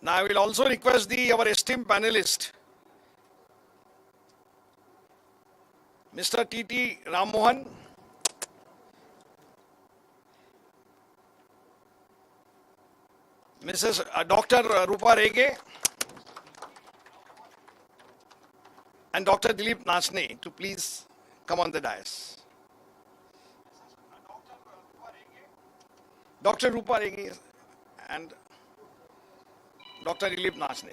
Now I will also request our esteemed panelist, Mr. T.T. Rammohan, Mrs. Dr. Rupa Rege, and Dr. Dilip Nachne to please come on the dais. Dr. Rupa Rege and Dr. Dilip Nachne.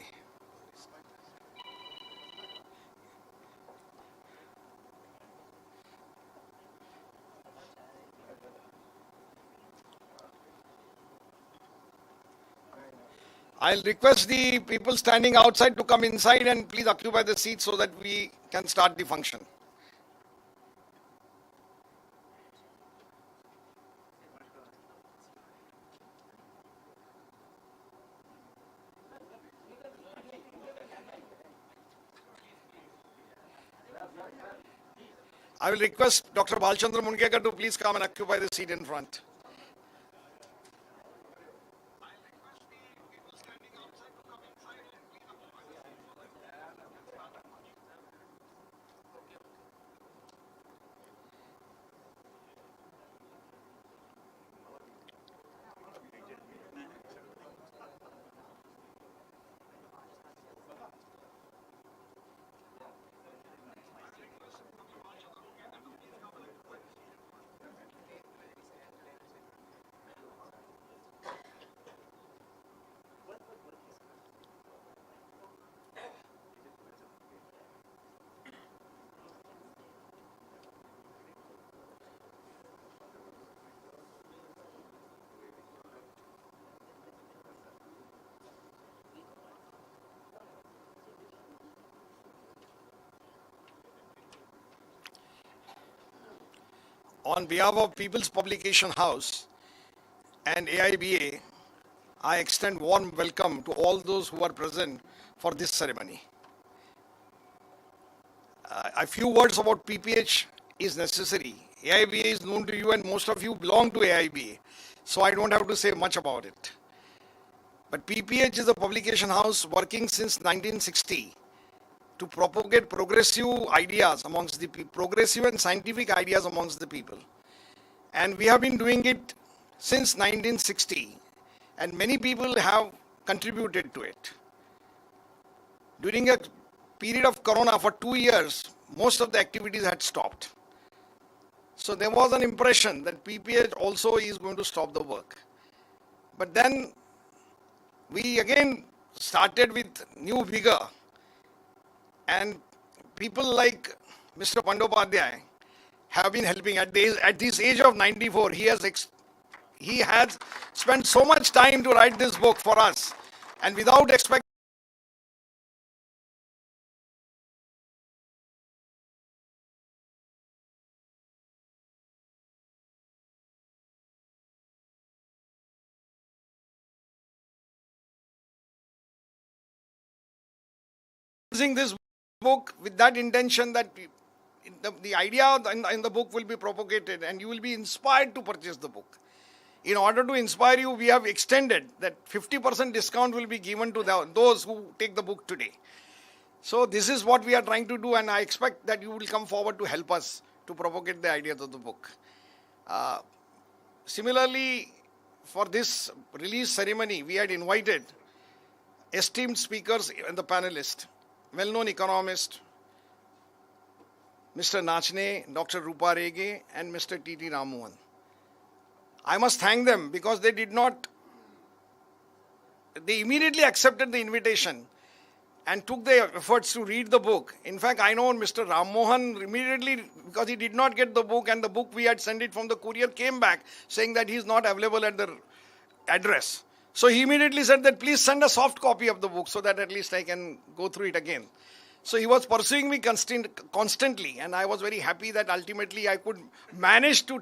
I'll request the people standing outside to come inside and please occupy the seats so that we can start the function. I will request Dr. Bhalchandra to please come and occupy the seat in front. On behalf of People's Publication House and AIBA, I extend warm welcome to all those who are present for this ceremony. A few words about PPH is necessary. AIBA is known to you and most of you belong to AIBA, so I don't have to say much about it. But PPH is a publication house working since 1960 to propagate progressive ideas amongst the people, progressive and scientific ideas amongst the people. And we have been doing it since 1960, and many people have contributed to it. During a period of Corona for 2 years, most of the activities had stopped. So there was an impression that PPH also is going to stop the work. But then we again started with new vigor. And people like Mr. Bandyopadhyay have been helping. At this age of 94, he has spent so much time to write this book for us, and without expecting using this book with that intention that the idea in the book will be propagated and you will be inspired to purchase the book. In order to inspire you, we have extended that 50% discount will be given to those who take the book today. So this is what we are trying to do, and I expect that you will come forward to help us to propagate the ideas of the book. Similarly, for this release ceremony, we had invited esteemed speakers and the panelists, well-known economist, Mr. Nachne, Dr. Rupa Rege, and Mr. T.T. Rammohan. I must thank them because they immediately accepted the invitation and took the efforts to read the book. In fact, I know Mr. Rammohan immediately, because he did not get the book and the book we had sent it from the courier came back saying that he is not available at the address. So he immediately said that please send a soft copy of the book so that at least I can go through it again. So he was pursuing me constantly, and I was very happy that ultimately I could manage to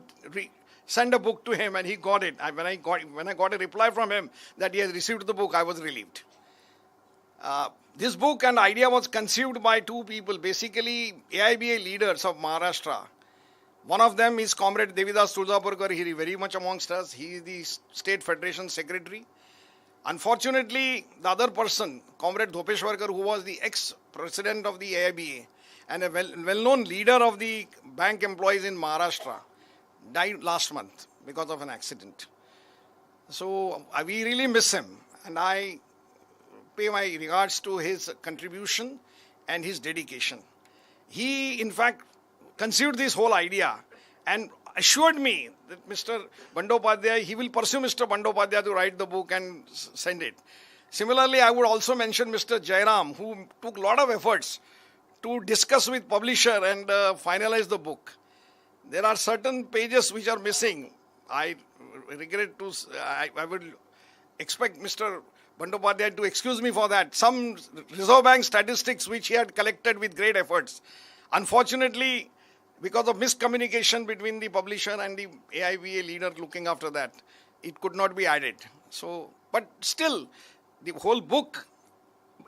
send a book to him, and he got it. When I got a reply from him that he has received the book, I was relieved. This book and idea was conceived by two people, basically AIBA leaders of Maharashtra. One of them is Comrade Devidas Tuljapurkar. He is very much amongst us. He is the State Federation Secretary. Unfortunately, the other person, Comrade Dhopeshwarkar, who was the ex-president of the AIBA and a well-known leader of the bank employees in Maharashtra, died last month because of an accident. So we really miss him, and I pay my regards to his contribution and his dedication. He, in fact, conceived this whole idea and assured me that Mr. Bandyopadhyay, he will pursue Mr. Bandyopadhyay to write the book and send it. Similarly, I would also mention Mr. Jairam, who took a lot of efforts to discuss with publisher and finalize the book. There are certain pages which are missing. I regret to, I would expect Mr. Bandyopadhyay to excuse me for that. Some Reserve Bank statistics which he had collected with great efforts. Unfortunately, because of miscommunication between the publisher and the AIBA leader looking after that, it could not be added. So, but still, the whole book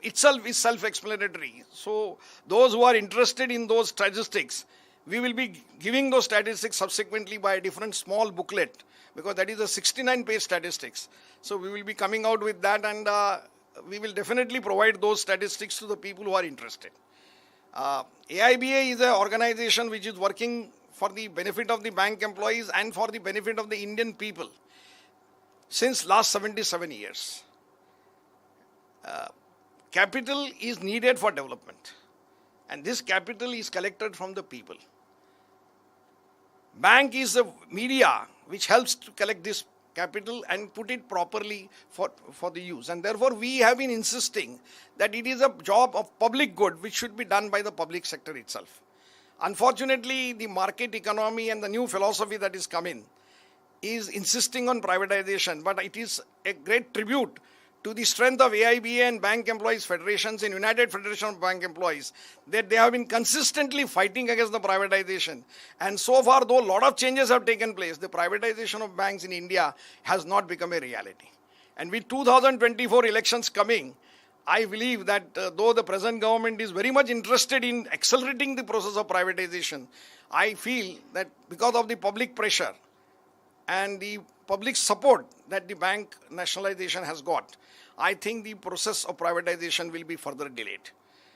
itself is self-explanatory. So, those who are interested in those statistics, we will be giving those statistics subsequently by a different small booklet, because that is a 69-page statistics. So, we will be coming out with that, and we will definitely provide those statistics to the people who are interested. AIBA is an organization which is working for the benefit of the bank employees and for the benefit of the Indian people since last 77 years. Capital is needed for development, and this capital is collected from the people. Bank is the media which helps to collect this capital and put it properly for the use. And therefore, we have been insisting that it is a job of public good which should be done by the public sector itself. Unfortunately, the market economy and the new philosophy that is coming is insisting on privatization, but it is a great tribute to the strength of AIBA and Bank Employees Federations and United Federation of Bank Employees, that they have been consistently fighting against the privatization. And so far, though a lot of changes have taken place, the privatization of banks in India has not become a reality. And with 2024 elections coming, I believe that though the present government is very much interested in accelerating the process of privatization, I feel that because of the public pressure and the public support that the bank nationalization has got, I think the process of privatization will be further delayed.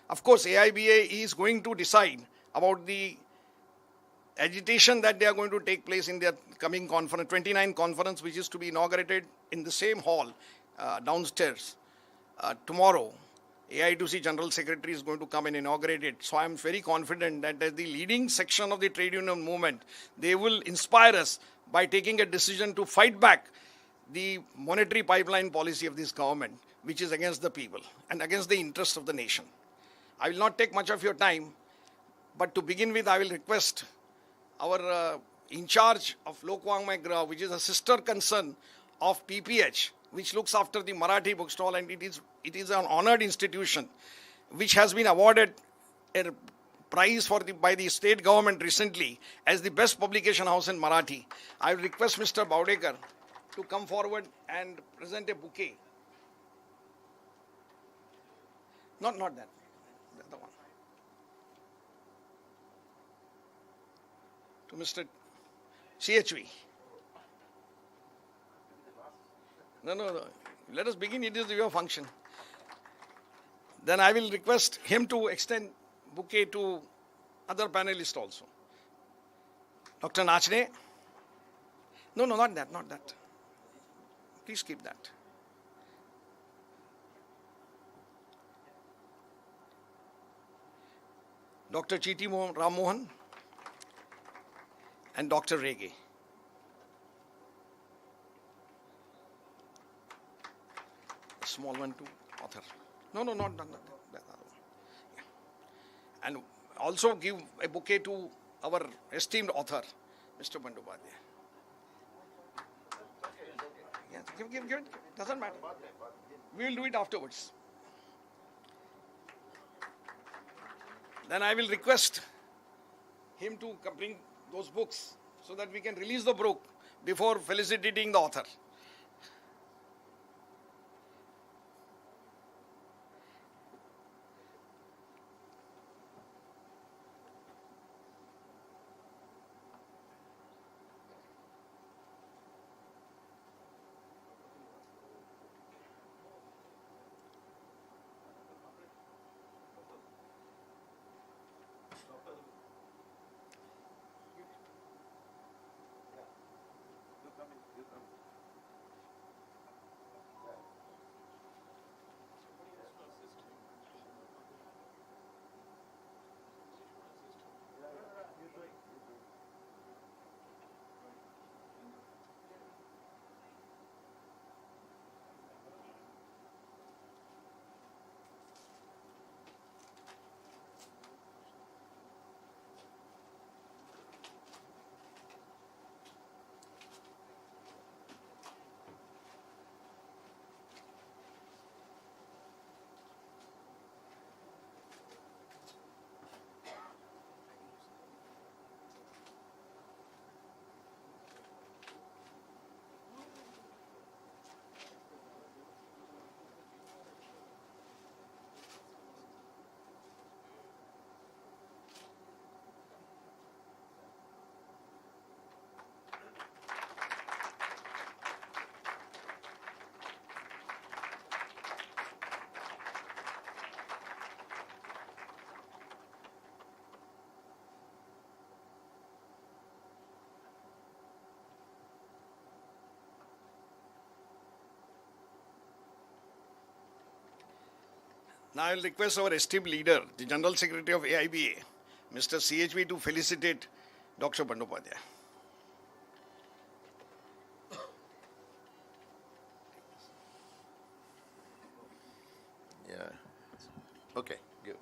Of course, AIBA is going to decide about the agitation that they are going to take place in their coming conference, 29th conference, which is to be inaugurated in the same hall downstairs tomorrow. AITC General Secretary is going to come and inaugurate it. So I am very confident that as the leading section of the trade union movement, they will inspire us by taking a decision to fight back the monetary pipeline policy of this government, which is against the people and against the interests of the nation. I will not take much of your time, but to begin with, I will request our in charge of Lok Vangmay Grah, which is a sister concern of PPH, which looks after the Marathi bookstall, and it is an honored institution which has been awarded a prize by the state government recently as the best publication house in Marathi. I will request Mr. Bowdekar to come forward and present a bouquet. Not that, the one. To Mr. CHV. No. Let us begin. It is your function. Then I will request him to extend bouquet to other panelists also. Dr. Nachne. No, not that. Please keep that. Dr. Chiti Ram Mohan and Dr. Rege. A small one to author. No, not that other one. Yeah. And also give a bouquet to our esteemed author, Mr. Bandyopadhyay. Yeah, give it. Doesn't matter. We will do it afterwards. Then I will request him to bring those books so that we can release the book before felicitating the author. Now I will request our esteemed leader, the General Secretary of AIBA, Mr. CHV, to felicitate Dr. Bandyopadhyay. Yeah. Okay. Give.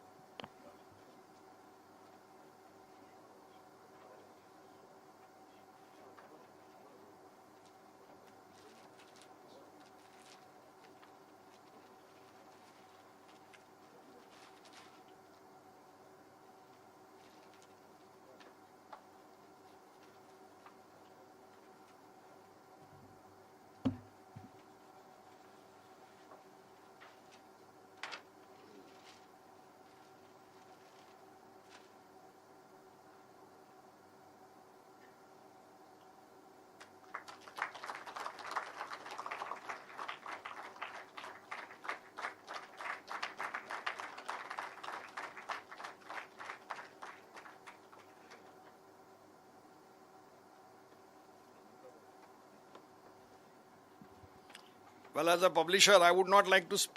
Well, as a publisher, I would not like to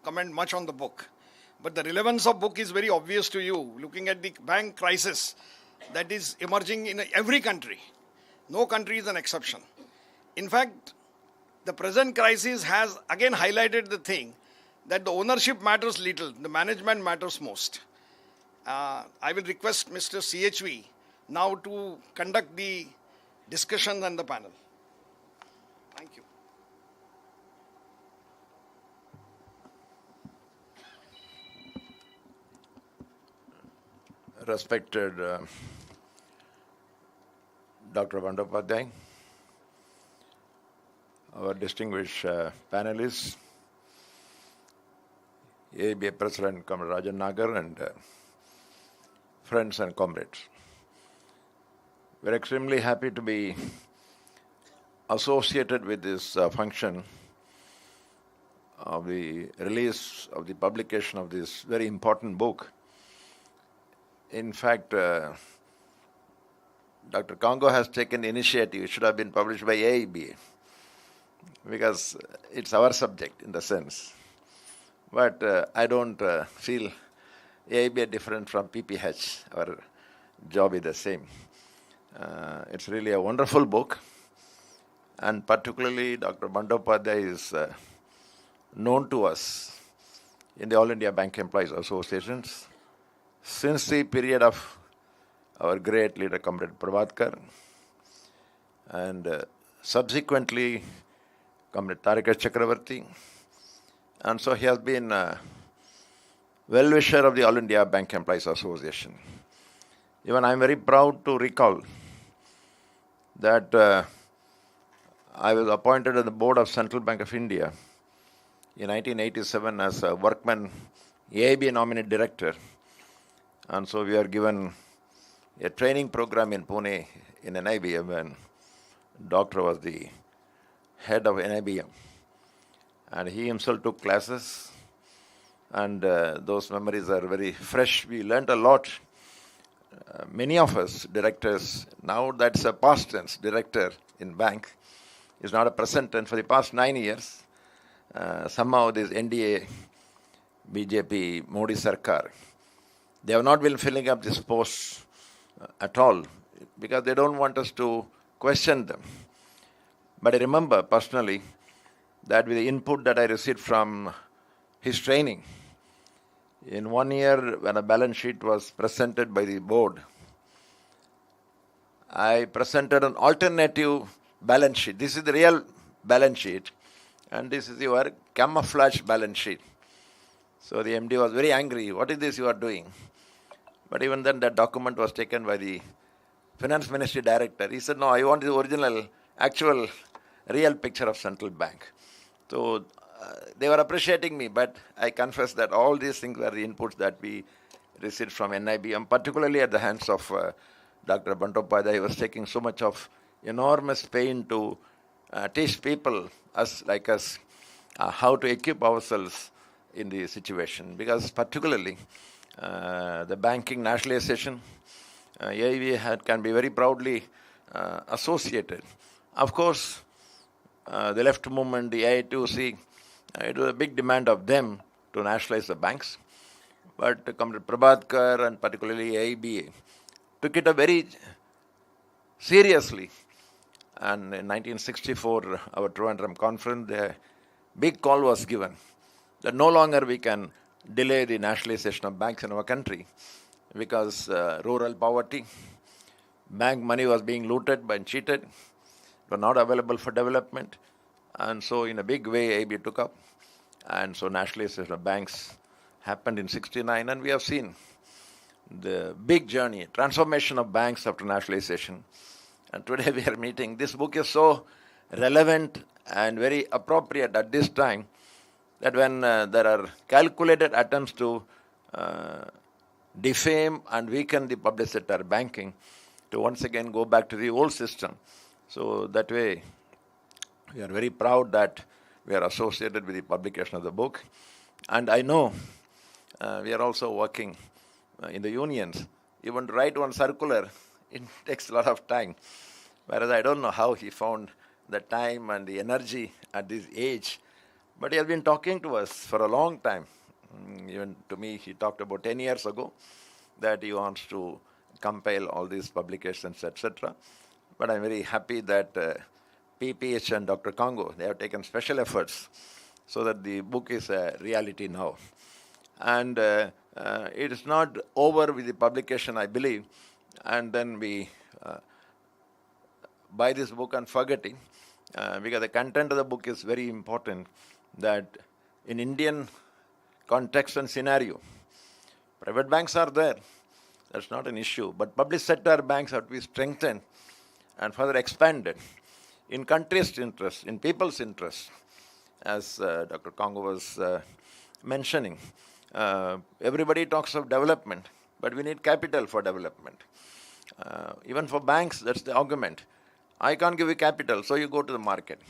comment much on the book. But the relevance of book is very obvious to you, looking at the bank crisis that is emerging in every country. No country is an exception. In fact, the present crisis has again highlighted the thing that the ownership matters little, the management matters most. I will request Mr. CHV now to conduct the discussion and the panel. Thank you. Respected Dr. Bandyopadhyay, our distinguished panelists, AIBEA President Comrade Rajan Nagar, and friends and comrades. We're extremely happy to be associated with this function of the release of the publication of this very important book. In fact, Dr. Kango has taken the initiative. It should have been published by AIBEA because it's our subject in the sense. But I don't feel AIBEA different from PPH. Our job is the same. It's really a wonderful book. And particularly Dr. Bandyopadhyay is known to us in the All India Bank Employees Associations since the period of our great leader, Comrade Prabhakar, and subsequently Comrade Tarika Chakravarti. And so he has been well-wisher of the All India Bank Employees Association. Even I am very proud to recall that I was appointed on the board of Central Bank of India in 1987 as a workman AIBEA nominee director. And so we are given a training program in Pune in NIBM, and Doctor was the head of NIBM. And he himself took classes, and those memories are very fresh. We learned a lot. Many of us, directors, now that's a past tense, director in bank, is not a present tense. For the past 9 years, somehow this NDA, BJP, Modi Sarkar, they have not been filling up this post at all because they don't want us to question them. But I remember personally that with the input that I received from his training, in 1 year when a balance sheet was presented by the board, I presented an alternative balance sheet. This is the real balance sheet and this is your camouflage balance sheet. So the MD was very angry. What is this you are doing? But even then that document was taken by the Finance Ministry Director. He said, no, I want the original, actual, real picture of central bank. So they were appreciating me, but I confess that all these things were the inputs that we received from NIBM, particularly at the hands of Dr. Bandyopadhyay. He was taking so much of enormous pain to teach people, like us, how to equip ourselves in the situation. Because particularly the banking nationalization, AIBEA can be very proudly associated. Of course, the left movement, the AITUC, it was a big demand of them to nationalize the banks. But Comrade Prabhakar and particularly AIBA took it a very seriously. And in 1964, our Trivandrum conference, the big call was given that no longer we can delay the nationalization of banks in our country because rural poverty, bank money was being looted and cheated, were not available for development. And so in a big way, AIBA took up. And so nationalization of banks happened in 69, and we have seen the big journey, transformation of banks after nationalization. And today we are meeting. This book is so relevant and very appropriate at this time that when there are calculated attempts to defame and weaken the public sector banking, to once again go back to the old system. So that way, we are very proud that we are associated with the publication of the book. And I know we are also working in the unions. Even to write one circular, it takes a lot of time. Whereas I don't know how he found the time and the energy at this age. But he has been talking to us for a long time. Even to me, he talked about 10 years ago that he wants to compile all these publications, etc. But I'm very happy that PPH and Dr. Kango, they have taken special efforts so that the book is a reality now. And it is not over with the publication, I believe, and then we buy this book and forget it, because the content of the book is very important, that in Indian context and scenario, private banks are there, that's not an issue, but public sector banks have to be strengthened and further expanded in country's interest, in people's interest, as Dr. Kango was mentioning. Everybody talks of development, but we need capital for development. Even for banks, that's the argument. I can't give you capital, so you go to the market.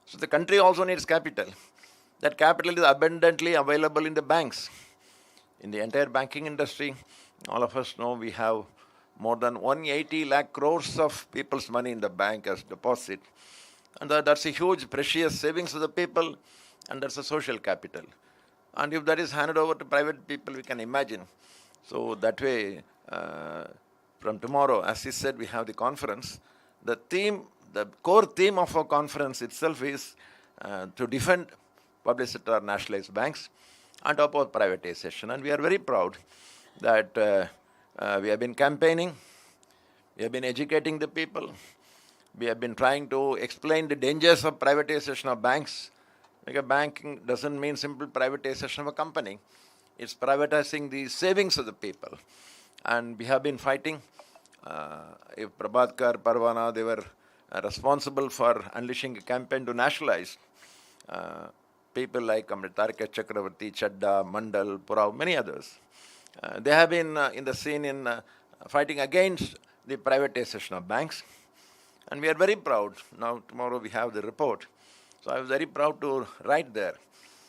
So the country also needs capital. That capital is abundantly available in the banks. In the entire banking industry, all of us know we have more than 180 lakh crores of people's money in the bank as deposit. And that's a huge, precious savings of the people, and that's a social capital. And if that is handed over to private people, we can imagine. So that way, from tomorrow, as he said, we have the conference. The theme, the core theme of our conference itself is to defend public sector nationalized banks and oppose privatization. And we are very proud that we have been campaigning, we have been educating the people, we have been trying to explain the dangers of privatization of banks. Because banking doesn't mean simple privatization of a company. It's privatizing the savings of the people. And we have been fighting. If Prabhakar, Parvana, they were responsible for unleashing a campaign to nationalize, people like Amritarika Chakravarti, Chadda, Mandal, Purao, many others, they have been in the scene in fighting against the privatization of banks. And we are very proud. Now, tomorrow we have the report. So I was very proud to write there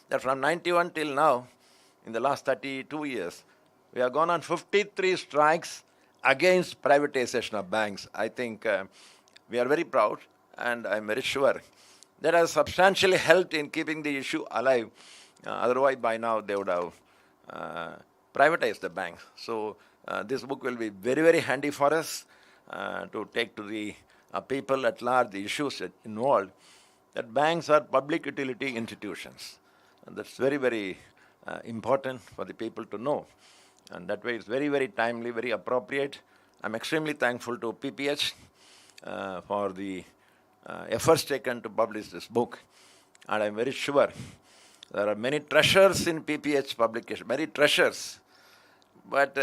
that from 91 till now, in the last 32 years, we have gone on 53 strikes against privatization of banks. I think we are very proud, and I'm very sure that has substantially helped in keeping the issue alive. Otherwise, by now, they would have privatized the bank. So this book will be very, very handy for us to take to the people at large, the issues involved, that banks are public utility institutions. And that's very, very important for the people to know. And that way it's very, very timely, very appropriate. I'm extremely thankful to PPH for the efforts taken to publish this book. And I'm very sure there are many treasures in PPH publication, many treasures. But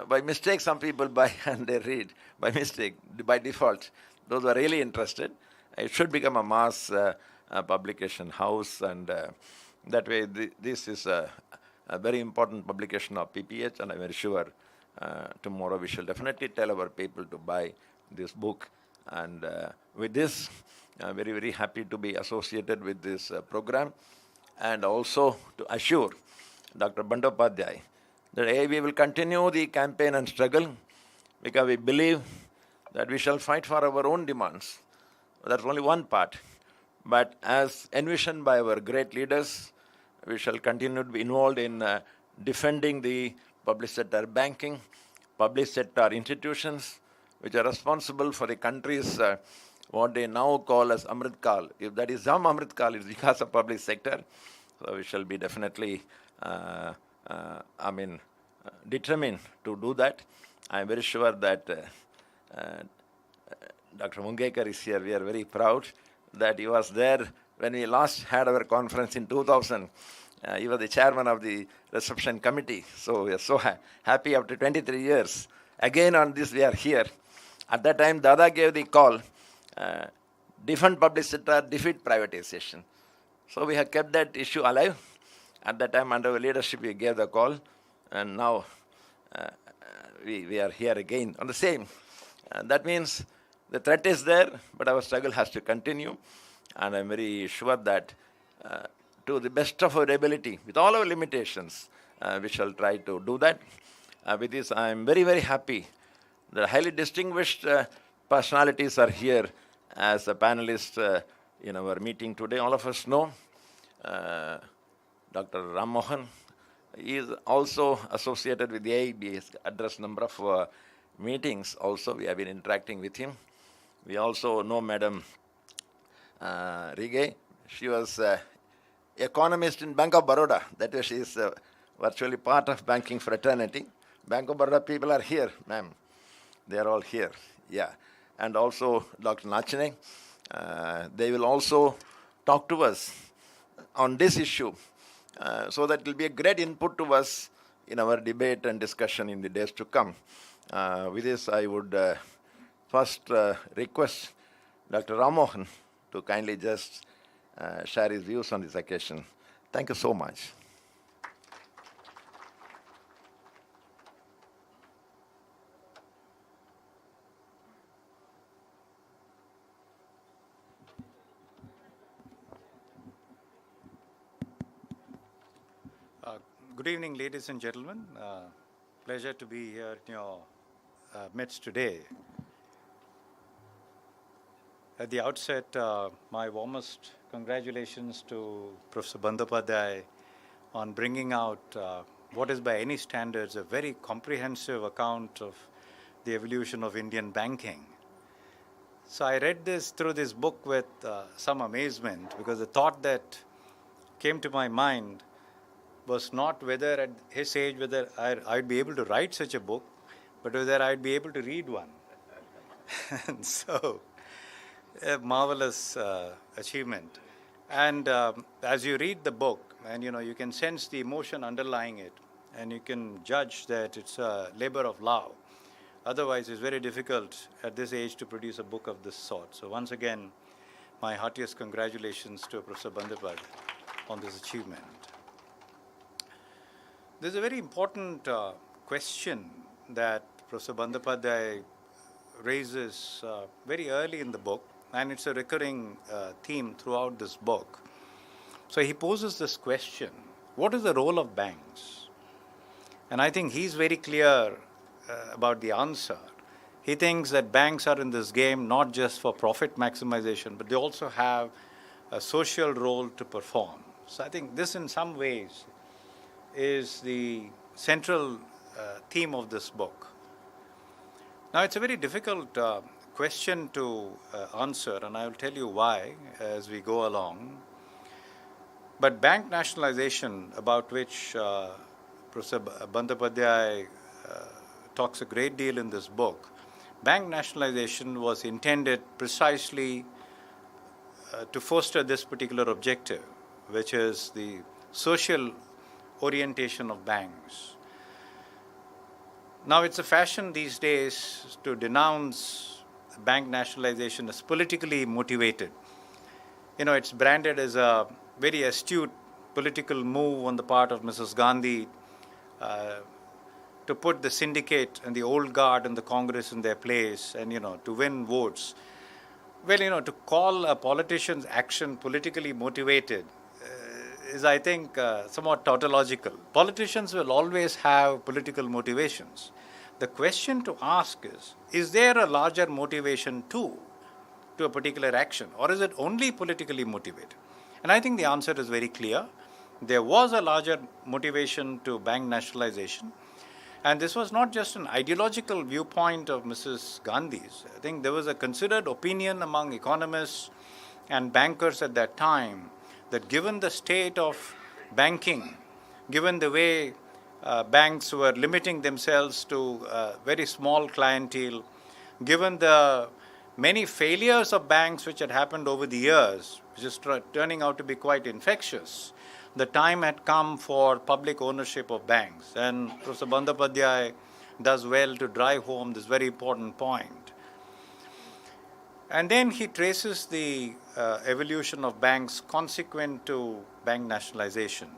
by mistake, some people buy and they read. By mistake, by default. Those who are really interested, it should become a mass publication house, and that way this is a very important publication of PPH, and I'm very sure tomorrow we shall definitely tell our people to buy this book. And with this, I'm very, very happy to be associated with this program, and also to assure Dr. Bandyopadhyay that AIBEA will continue the campaign and struggle, because we believe that we shall fight for our own demands. That's only one part. But as envisioned by our great leaders, We shall continue to be involved in defending the public sector banking, public sector institutions, which are responsible for the country's what they now call as Amrit Kal. If that is some Amrit Kal, it's because of public sector. So we shall be definitely, determined to do that. I am very sure that Dr. Mungekar is here. We are very proud that he was there when we last had our conference in 2000. He was the chairman of the reception committee. So we are so happy after 23 years. Again on this we are here. At that time, Dada gave the call, defund public sector, defeat privatization. So we have kept that issue alive. At that time, under our leadership, we gave the call. And now we are here again on the same. That means the threat is there, but our struggle has to continue. And I'm very sure that to the best of our ability, with all our limitations, we shall try to do that. With this, I'm very, very happy. The highly distinguished personalities are here as a panelist in our meeting today. All of us know Dr. Ram Mohan. He is also associated with the AIBEA. He has addressed a number of meetings also. We have been interacting with him. We also know Madam Rige. She was economist in Bank of Baroda. That is, she is virtually part of banking fraternity. Bank of Baroda people are here, ma'am. They are all here, yeah. And also Dr. Nachane. They will also talk to us on this issue so that it will be a great input to us in our debate and discussion in the days to come. With this, I would first request Dr. Ram Mohan to kindly just share his views on this occasion. Thank you so much. Good evening, ladies and gentlemen. Pleasure to be here in your midst today. At the outset, my warmest congratulations to Professor Bandyopadhyay on bringing out what is by any standards a very comprehensive account of the evolution of Indian banking. So I read through this book with some amazement, because the thought that came to my mind was not whether at his age whether I'd be able to write such a book, but whether I'd be able to read one. And so, a marvelous achievement. And as you read the book, and you can sense the emotion underlying it, and you can judge that it's a labor of love. Otherwise, it's very difficult at this age to produce a book of this sort. So once again, my heartiest congratulations to Professor Bandyopadhyay on this achievement. There's a very important question that Professor Bandyopadhyay raises very early in the book, and it's a recurring theme throughout this book. So he poses this question: what is the role of banks? And I think he's very clear about the answer. He thinks that banks are in this game not just for profit maximization, but they also have a social role to perform. So I think this in some ways is the central theme of this book. Now, it's a very difficult question to answer, and I will tell you why as we go along. But bank nationalization, about which Professor Bandyopadhyay talks a great deal in this book, bank nationalization was intended precisely to foster this particular objective, which is the social orientation of banks. Now, it's a fashion these days to denounce bank nationalization as politically motivated. It's branded as a very astute political move on the part of Mrs. Gandhi to put the syndicate and the old guard and the Congress in their place and, to win votes. Well, to call a politician's action politically motivated is, I think, somewhat tautological. Politicians will always have political motivations. The question to ask is there a larger motivation too to a particular action, or is it only politically motivated? And I think the answer is very clear, there was a larger motivation to bank nationalization. And this was not just an ideological viewpoint of Mrs. Gandhi's. I think there was a considered opinion among economists and bankers at that time that given the state of banking, given the way banks were limiting themselves to very small clientele, given the many failures of banks which had happened over the years, which is turning out to be quite infectious, the time had come for public ownership of banks. And Professor Bandyopadhyay does well to drive home this very important point. And then he traces the evolution of banks consequent to bank nationalization.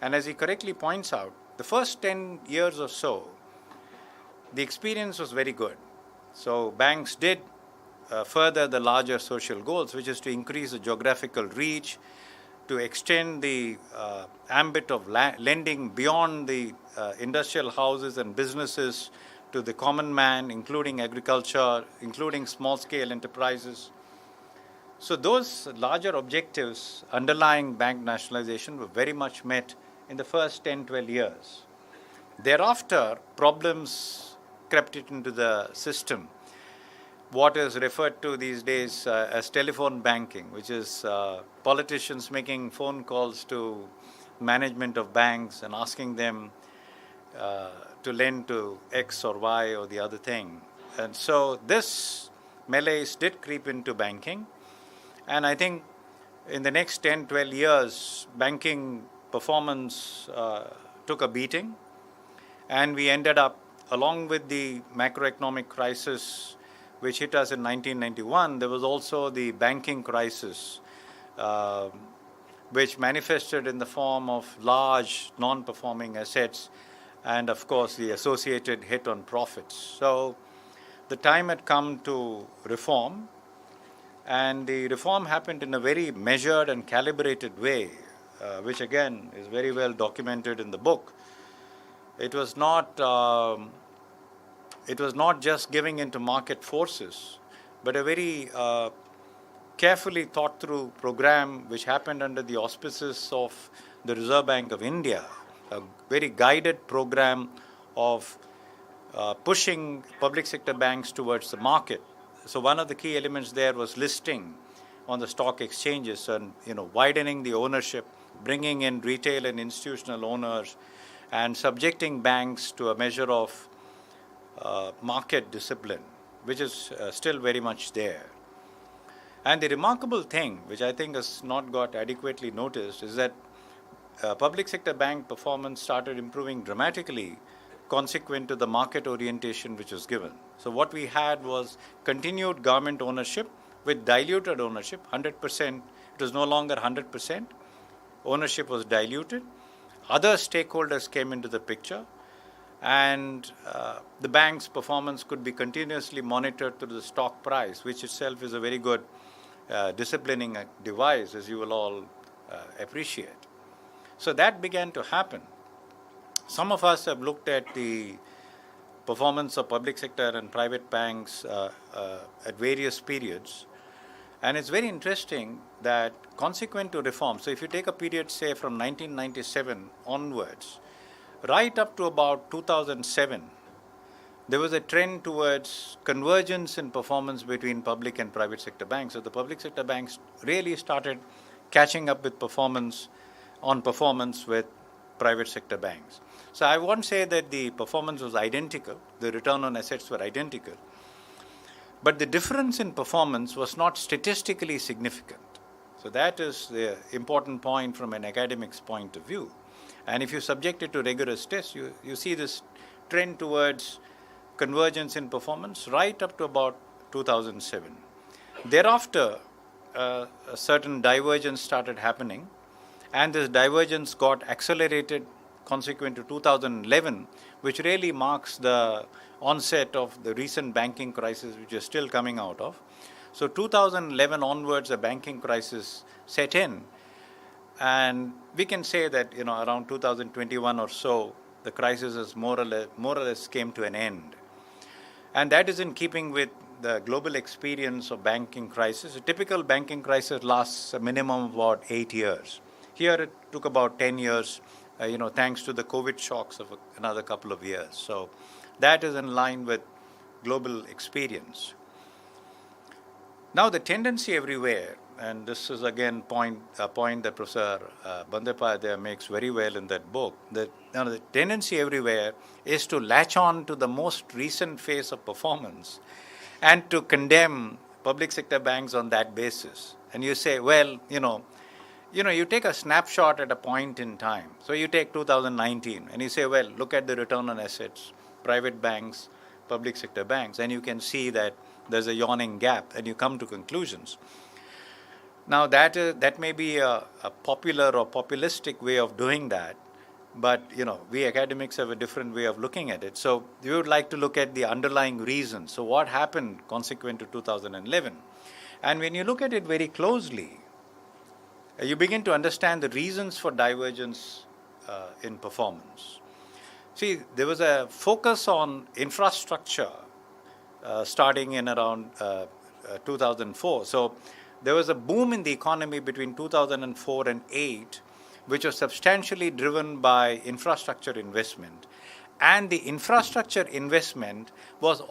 And as he correctly points out, the first 10 years or so, the experience was very good. So banks did further the larger social goals, which is to increase the geographical reach, to extend the ambit of lending beyond the industrial houses and businesses to the common man, including agriculture, including small-scale enterprises. So those larger objectives underlying bank nationalization were very much met in the first 10, 12 years. Thereafter, problems crept into the system. What is referred to these days as telephone banking, which is politicians making phone calls to management of banks and asking them to lend to X or Y or the other thing. And so this malaise did creep into banking. And I think in the next 10, 12 years, banking performance took a beating. And we ended up, along with the macroeconomic crisis which hit us in 1991, there was also the banking crisis, which manifested in the form of large non-performing assets and, of course, the associated hit on profits. So the time had come to reform, and the reform happened in a very measured and calibrated way, which again is very well documented in the book. It was not just giving into market forces, but a very carefully thought through program which happened under the auspices of the Reserve Bank of India, a very guided program of pushing public sector banks towards the market. So one of the key elements there was listing on the stock exchanges and widening the ownership, bringing in retail and institutional owners, and subjecting banks to a measure of market discipline, which is still very much there. And the remarkable thing, which I think has not got adequately noticed, is that public sector bank performance started improving dramatically consequent to the market orientation which was given. So what we had was continued government ownership with diluted ownership, 100%. It was no longer 100%. Ownership was diluted. Other stakeholders came into the picture, and the bank's performance could be continuously monitored through the stock price, which itself is a very good disciplining device, as you will all appreciate. So that began to happen. Some of us have looked at the performance of public sector and private banks at various periods. And it's very interesting that consequent to reform, so if you take a period, say, from 1997 onwards, right up to about 2007, there was a trend towards convergence in performance between public and private sector banks. So the public sector banks really started catching up with performance with private sector banks. So I won't say that the performance was identical, the return on assets were identical, but the difference in performance was not statistically significant. So that is the important point from an academic's point of view. And if you subject it to rigorous tests, you see this trend towards convergence in performance right up to about 2007. Thereafter, a certain divergence started happening, and this divergence got accelerated consequent to 2011, which really marks the onset of the recent banking crisis, which is still coming out of. So 2011 onwards, a banking crisis set in. And we can say that around 2021 or so, the crisis has more or less came to an end. And that is in keeping with the global experience of banking crisis. A typical banking crisis lasts a minimum of about 8 years. Here it took about 10 years, thanks to the COVID shocks of another couple of years. So that is in line with global experience. Now the tendency everywhere, and this is again a point that Professor Bandyopadhyay makes very well in that book, that the tendency everywhere is to latch on to the most recent phase of performance and to condemn public sector banks on that basis. And you say, well, you take a snapshot at a point in time. So you take 2019 and you say, well, look at the return on assets, private banks, public sector banks, and you can see that there's a yawning gap, and you come to conclusions. Now that may be a popular or populistic way of doing that, but we academics have a different way of looking at it. So we would like to look at the underlying reasons. So what happened consequent to 2011? And when you look at it very closely, you begin to understand the reasons for divergence in performance. See, there was a focus on infrastructure starting in around 2004. So there was a boom in the economy between 2004 and 8, which was substantially driven by infrastructure investment. And the infrastructure investment was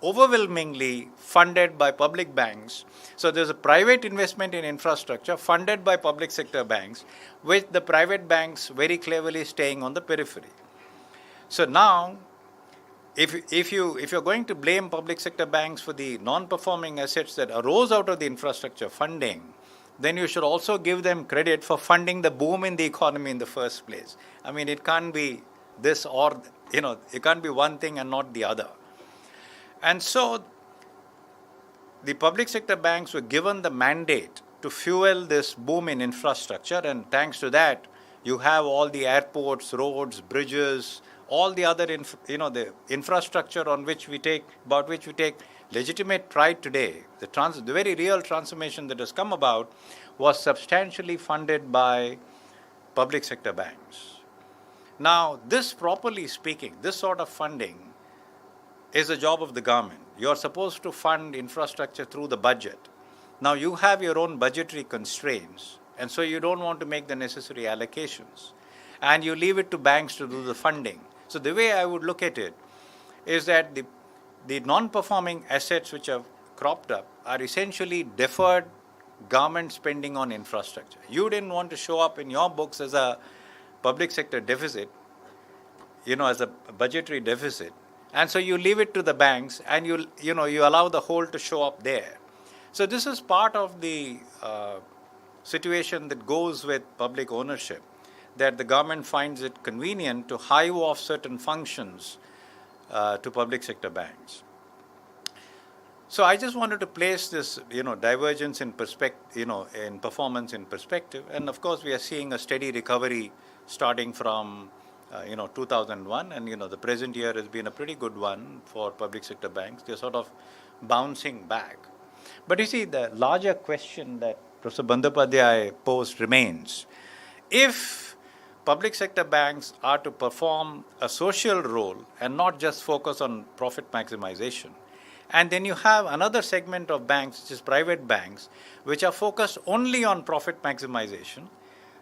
overwhelmingly funded by public banks. So there's a private investment in infrastructure funded by public sector banks, with the private banks very cleverly staying on the periphery. So now, if you're going to blame public sector banks for the non-performing assets that arose out of the infrastructure funding, then you should also give them credit for funding the boom in the economy in the first place. I mean, it can't be this or, it can't be one thing and not the other. And so the public sector banks were given the mandate to fuel this boom in infrastructure, and thanks to that, you have all the airports, roads, bridges, all the other the infrastructure about which we take legitimate pride today. The very real transformation that has come about was substantially funded by public sector banks. Now, this, properly speaking, this sort of funding is a job of the government. You're supposed to fund infrastructure through the budget. Now, you have your own budgetary constraints, and so you don't want to make the necessary allocations, and you leave it to banks to do the funding. So the way I would look at it is that the non-performing assets which have cropped up are essentially deferred government spending on infrastructure. You didn't want to show up in your books as a public sector deficit, as a budgetary deficit, and so you leave it to the banks, and you allow the whole to show up there. So this is part of the situation that goes with public ownership, that the government finds it convenient to hive off certain functions to public sector banks. So I just wanted to place this, divergence in perspective, in performance in perspective. And of course, we are seeing a steady recovery starting from, 2001. And, the present year has been a pretty good one for public sector banks. They're sort of bouncing back. But you see, the larger question that Professor Bandyopadhyay posed remains. If public sector banks are to perform a social role and not just focus on profit maximization, and then you have another segment of banks, which is private banks, which are focused only on profit maximization,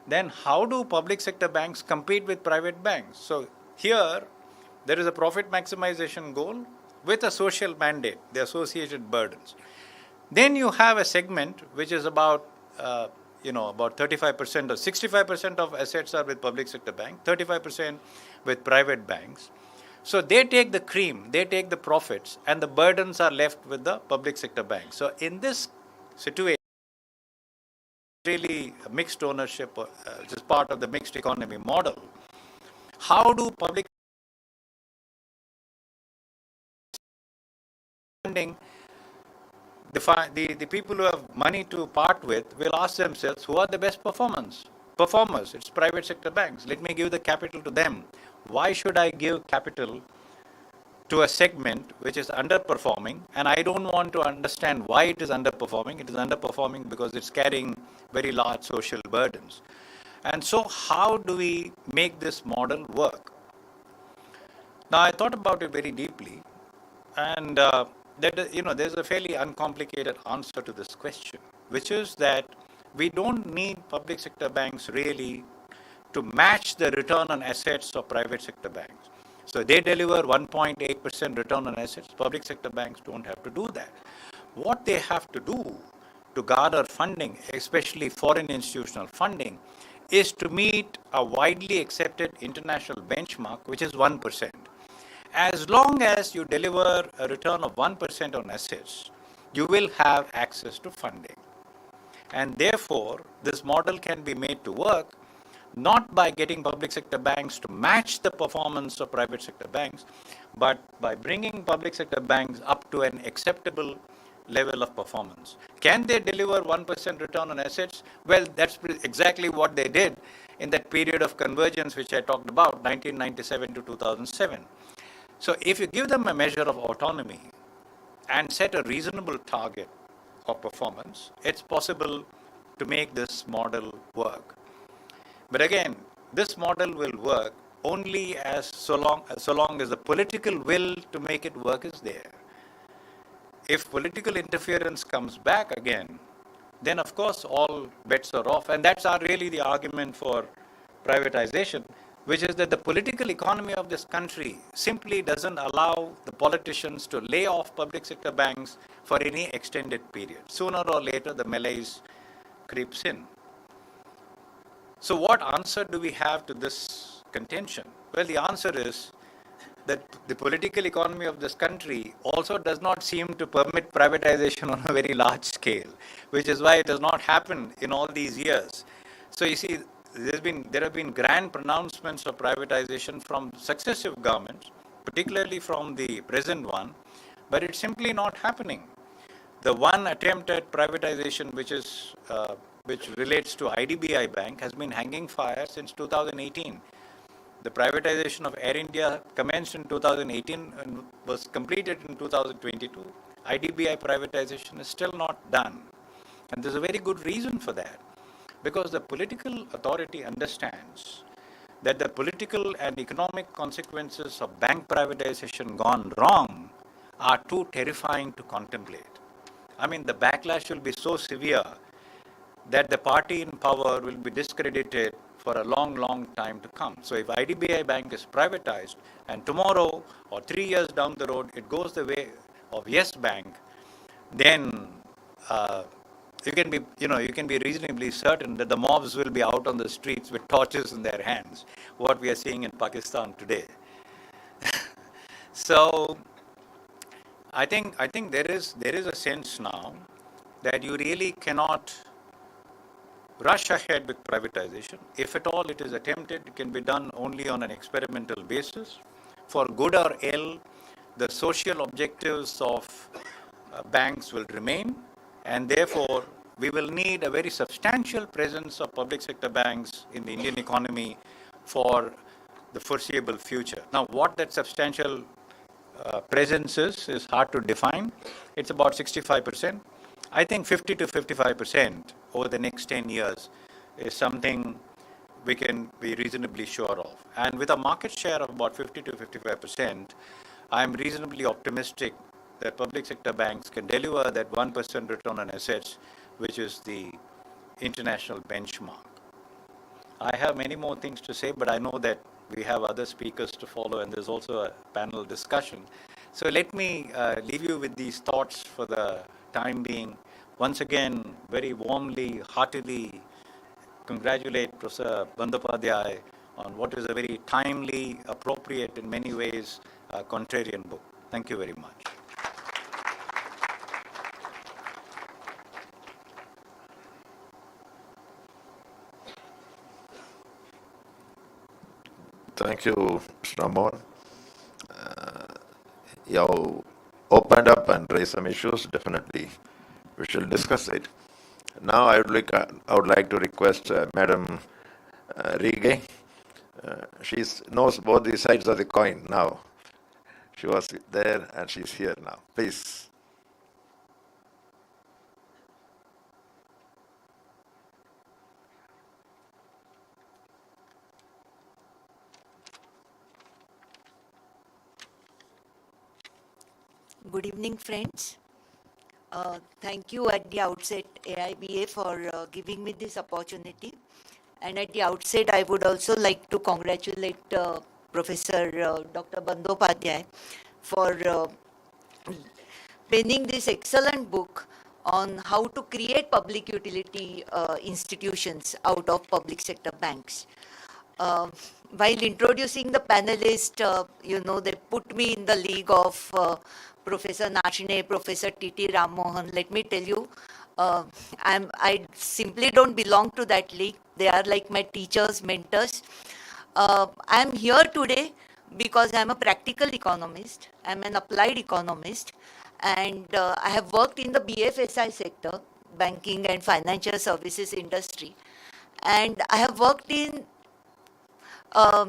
then how do public sector banks compete with private banks? So here, there is a profit maximization goal with a social mandate, the associated burdens. Then you have a segment which is about 35% or 65% of assets are with public sector bank, 35% with private banks. So they take the cream, they take the profits, and the burdens are left with the public sector banks. So in this situation, really mixed ownership, which is part of the mixed economy model, how do public funding, the people who have money to part with will ask themselves, who are the best performers? It's private sector banks. Let me give the capital to them. Why should I give capital to a segment which is underperforming? And I don't want to understand why it is underperforming. It is underperforming because it's carrying very large social burdens. And so how do we make this model work? Now, I thought about it very deeply, and there's a fairly uncomplicated answer to this question, which is that We don't need public sector banks really to match the return on assets of private sector banks. So they deliver 1.8% return on assets. Public sector banks don't have to do that. What they have to do to garner funding, especially foreign institutional funding, is to meet a widely accepted international benchmark, which is 1%. As long as you deliver a return of 1% on assets, you will have access to funding. And therefore, this model can be made to work not by getting public sector banks to match the performance of private sector banks, but by bringing public sector banks up to an acceptable level of performance. Can they deliver 1% return on assets? Well, that's exactly what they did in that period of convergence which I talked about, 1997 to 2007. So if you give them a measure of autonomy and set a reasonable target of performance, it's possible to make this model work. But again, this model will work only so long as the political will to make it work is there. If political interference comes back again, then of course all bets are off. And that's really the argument for privatization, which is that the political economy of this country simply doesn't allow the politicians to lay off public sector banks for any extended period. Sooner or later, the malaise creeps in. So what answer do we have to this contention? Well, the answer is that the political economy of this country also does not seem to permit privatization on a very large scale, which is why it has not happened in all these years. So you see, there have been grand pronouncements of privatization from successive governments, particularly from the present one, but it's simply not happening. The one attempt at privatization, which relates to IDBI Bank, has been hanging fire since 2018. The privatization of Air India commenced in 2018 and was completed in 2022. IDBI privatization is still not done. And there's a very good reason for that. Because the political authority understands that the political and economic consequences of bank privatization gone wrong are too terrifying to contemplate. I mean, the backlash will be so severe that the party in power will be discredited for a long, long time to come. So if IDBI Bank is privatized and tomorrow or 3 years down the road it goes the way of Yes Bank, then you can be reasonably certain that the mobs will be out on the streets with torches in their hands, what we are seeing in Pakistan today. So I think there is a sense now that you really cannot rush ahead with privatization. If at all it is attempted, it can be done only on an experimental basis. For good or ill, the social objectives of banks will remain, and therefore we will need a very substantial presence of public sector banks in the Indian economy for the foreseeable future. Now, what that substantial presence is hard to define. It's about 65%. I think 50 to 55% over the next 10 years is something we can be reasonably sure of. And with a market share of about 50 to 55%, I'm reasonably optimistic that public sector banks can deliver that 1% return on assets, which is the international benchmark. I have many more things to say, but I know that we have other speakers to follow, and there's also a panel discussion. So let me leave you with these thoughts for the time being. Once again, very warmly, heartily congratulate Professor Bandyopadhyay on what is a very timely, appropriate, in many ways, contrarian book. Thank you very much. Thank you, Mr. Amol. You opened up and raised some issues. Definitely, we shall discuss it. Now, I would like to request Madam Rige. She knows both the sides of the coin now. She was there and she's here now. Please. Good evening, friends. Thank you at the outset, AIBA, for giving me this opportunity. And at the outset, I would also like to congratulate Professor Dr. Bandyopadhyay for penning this excellent book on how to create public utility institutions out of public sector banks. Uh, while introducing the panelist, they put me in the league of Professor Nashine, Professor T.T. Ram Mohan. Let me tell you, I simply don't belong to that league. They are like my teachers, mentors. I'm here today because I'm a practical economist. I'm an applied economist, and I have worked in the BFSI sector, banking and financial services industry, and I have worked in uh,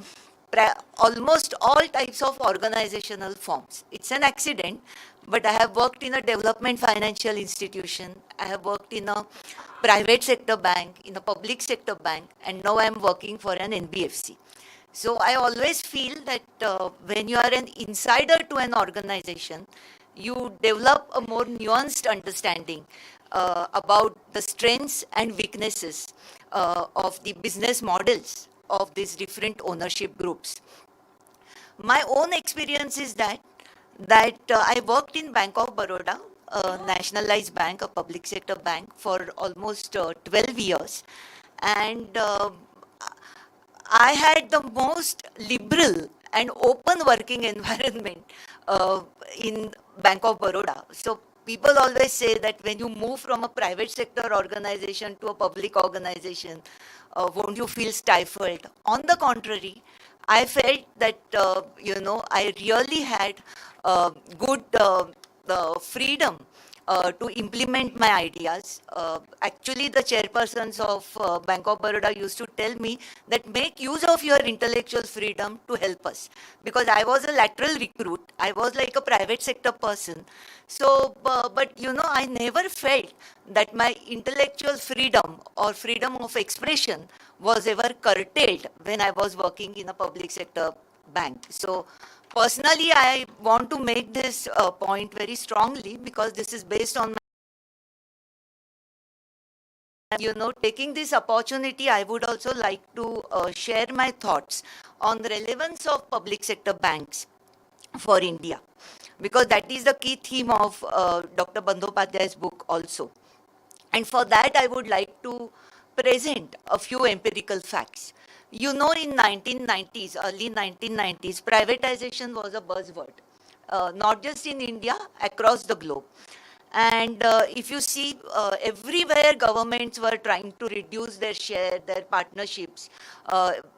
almost all types of organizational forms. It's an accident, but I have worked in a development financial institution. I have worked in a private sector bank, in a public sector bank, and now I'm working for an NBFC. So I always feel that when you are an insider to an organization, you develop a more nuanced understanding about the strengths and weaknesses of the business models of these different ownership groups. My own experience is that I worked in Bank of Baroda, a nationalized bank, a public sector bank, for almost 12 years, and I had the most liberal and open working environment in Bank of Baroda. So people always say that when you move from a private sector organization to a public organization, won't you feel stifled? On the contrary, I felt that I really had good the freedom to implement my ideas. Actually, the chairpersons of Bank of Baroda used to tell me that make use of your intellectual freedom to help us. Because I was a lateral recruit, I was like a private sector person. So, but I never felt that my intellectual freedom or freedom of expression was ever curtailed when I was working in a public sector bank. So, personally, I want to make this point very strongly because this is based on taking this opportunity. I would also like to share my thoughts on the relevance of public sector banks for India, because that is the key theme of Dr. Bandyopadhyay's book also. And for that, I would like to present a few empirical facts. In 1990s, early 1990s, privatization was a buzzword, not just in India, across the globe. And if you see, everywhere governments were trying to reduce their share, their partnerships,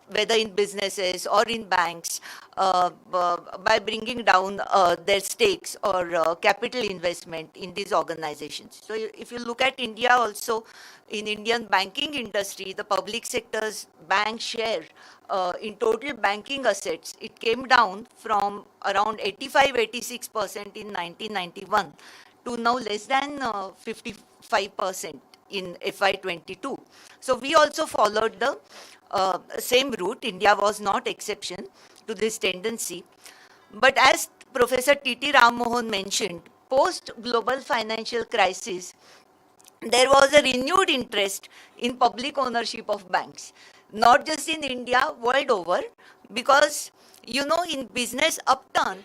whether in businesses or in banks, by bringing down their stakes or capital investment in these organizations. So if you look at India also, in Indian banking industry, the public sector's bank share in total banking assets, it came down from around 85-86% in 1991 to now less than 55% in FY22. So we also followed the same route. India was not exception to this tendency. But as Professor T.T. Ram Mohan mentioned, post-global financial crisis, there was a renewed interest in public ownership of banks, not just in India, world over, because in business upturn,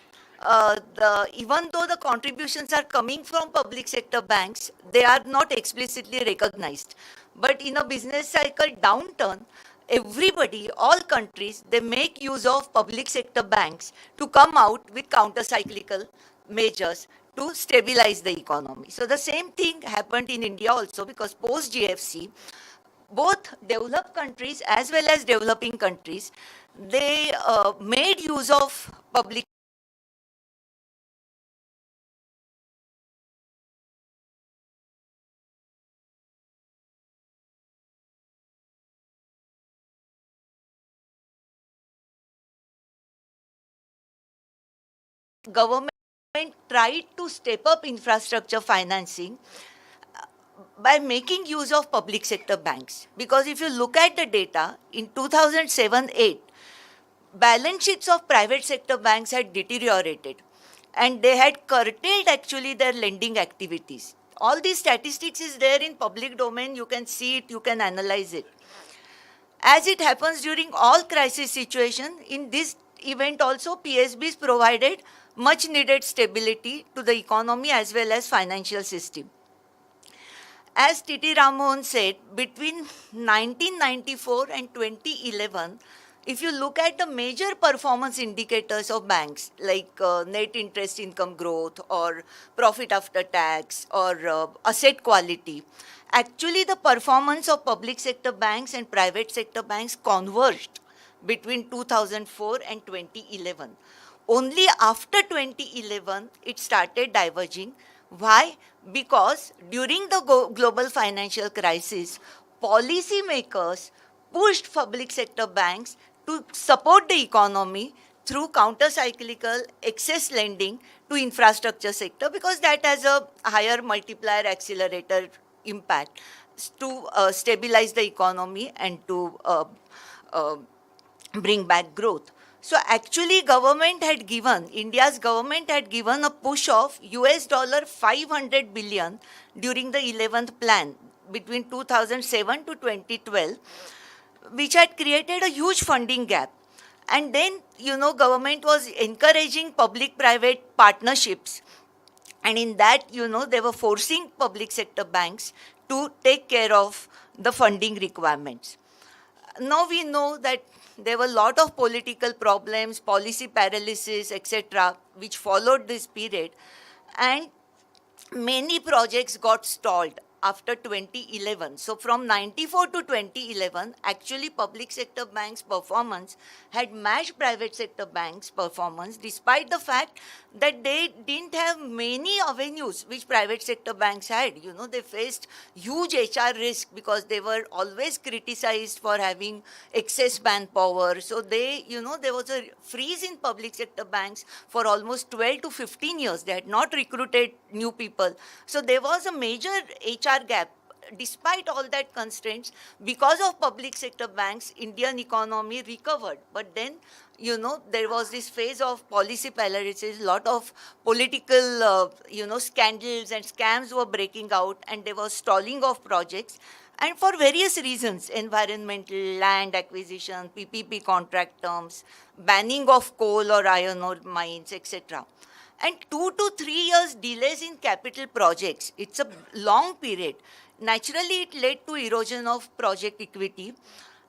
even though the contributions are coming from public sector banks, they are not explicitly recognized. But in a business cycle downturn, everybody, all countries, they make use of public sector banks to come out with counter-cyclical measures to stabilize the economy. So the same thing happened in India also, because post GFC, both developed countries as well as developing countries, they made use of public government tried to step up infrastructure financing by making use of public sector banks. Because if you look at the data, in 2007-8, balance sheets of private sector banks had deteriorated and they had curtailed actually their lending activities. All these statistics is there in public domain. You can see it, you can analyze it. As it happens during all crisis situation, in this event also PSBs provided much needed stability to the economy as well as financial system. As T.T. Ramohan said, between 1994 and 2011, if you look at the major performance indicators of banks, like net interest income growth or profit after tax or asset quality, actually the performance of public sector banks and private sector banks converged between 2004 and 2011. Only after 2011, it started diverging. Why? Because during the global financial crisis, policymakers pushed public sector banks to support the economy through counter-cyclical excess lending to infrastructure sector, because that has a higher multiplier accelerator impact to stabilize the economy and to bring back growth. So actually India's government had given a push of $500 billion during the 11th plan between 2007 to 2012, which had created a huge funding gap. And then, government was encouraging public-private partnerships. And in that, they were forcing public sector banks to take care of the funding requirements. Now we know that there were a lot of political problems, policy paralysis, etc., which followed this period, and many projects got stalled after 2011. So from 94 to 2011, actually public sector banks' performance had matched private sector banks' performance, despite the fact that they didn't have many avenues which private sector banks had. They faced huge HR risk because they were always criticized for having excess manpower. So there was a freeze in public sector banks for almost 12 to 15 years. They had not recruited new people. So there was a major HR gap. Despite all that constraints, because of public sector banks, Indian economy recovered. But then, there was this phase of policy paralysis, lot of political, scandals and scams were breaking out, and there was stalling of projects. And for various reasons, environmental, land acquisition, PPP contract terms, banning of coal or iron ore mines, etc. And 2 to 3 years delays in capital projects. It's a long period. Naturally, it led to erosion of project equity.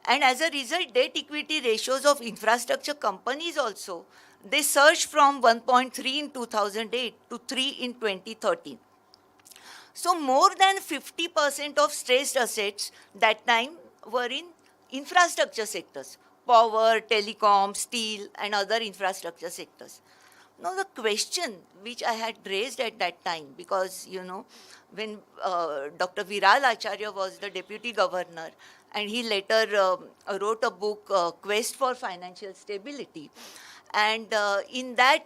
And as a result, debt equity ratios of infrastructure companies also, they surged from 1.3 in 2008 to 3 in 2013. So more than 50% of stressed assets that time were in infrastructure sectors, power, telecom, steel, and other infrastructure sectors. Now, the question which I had raised at that time, because, when Dr. Viral Acharya was the deputy governor, and he later wrote a book, Quest for Financial Stability. And in that,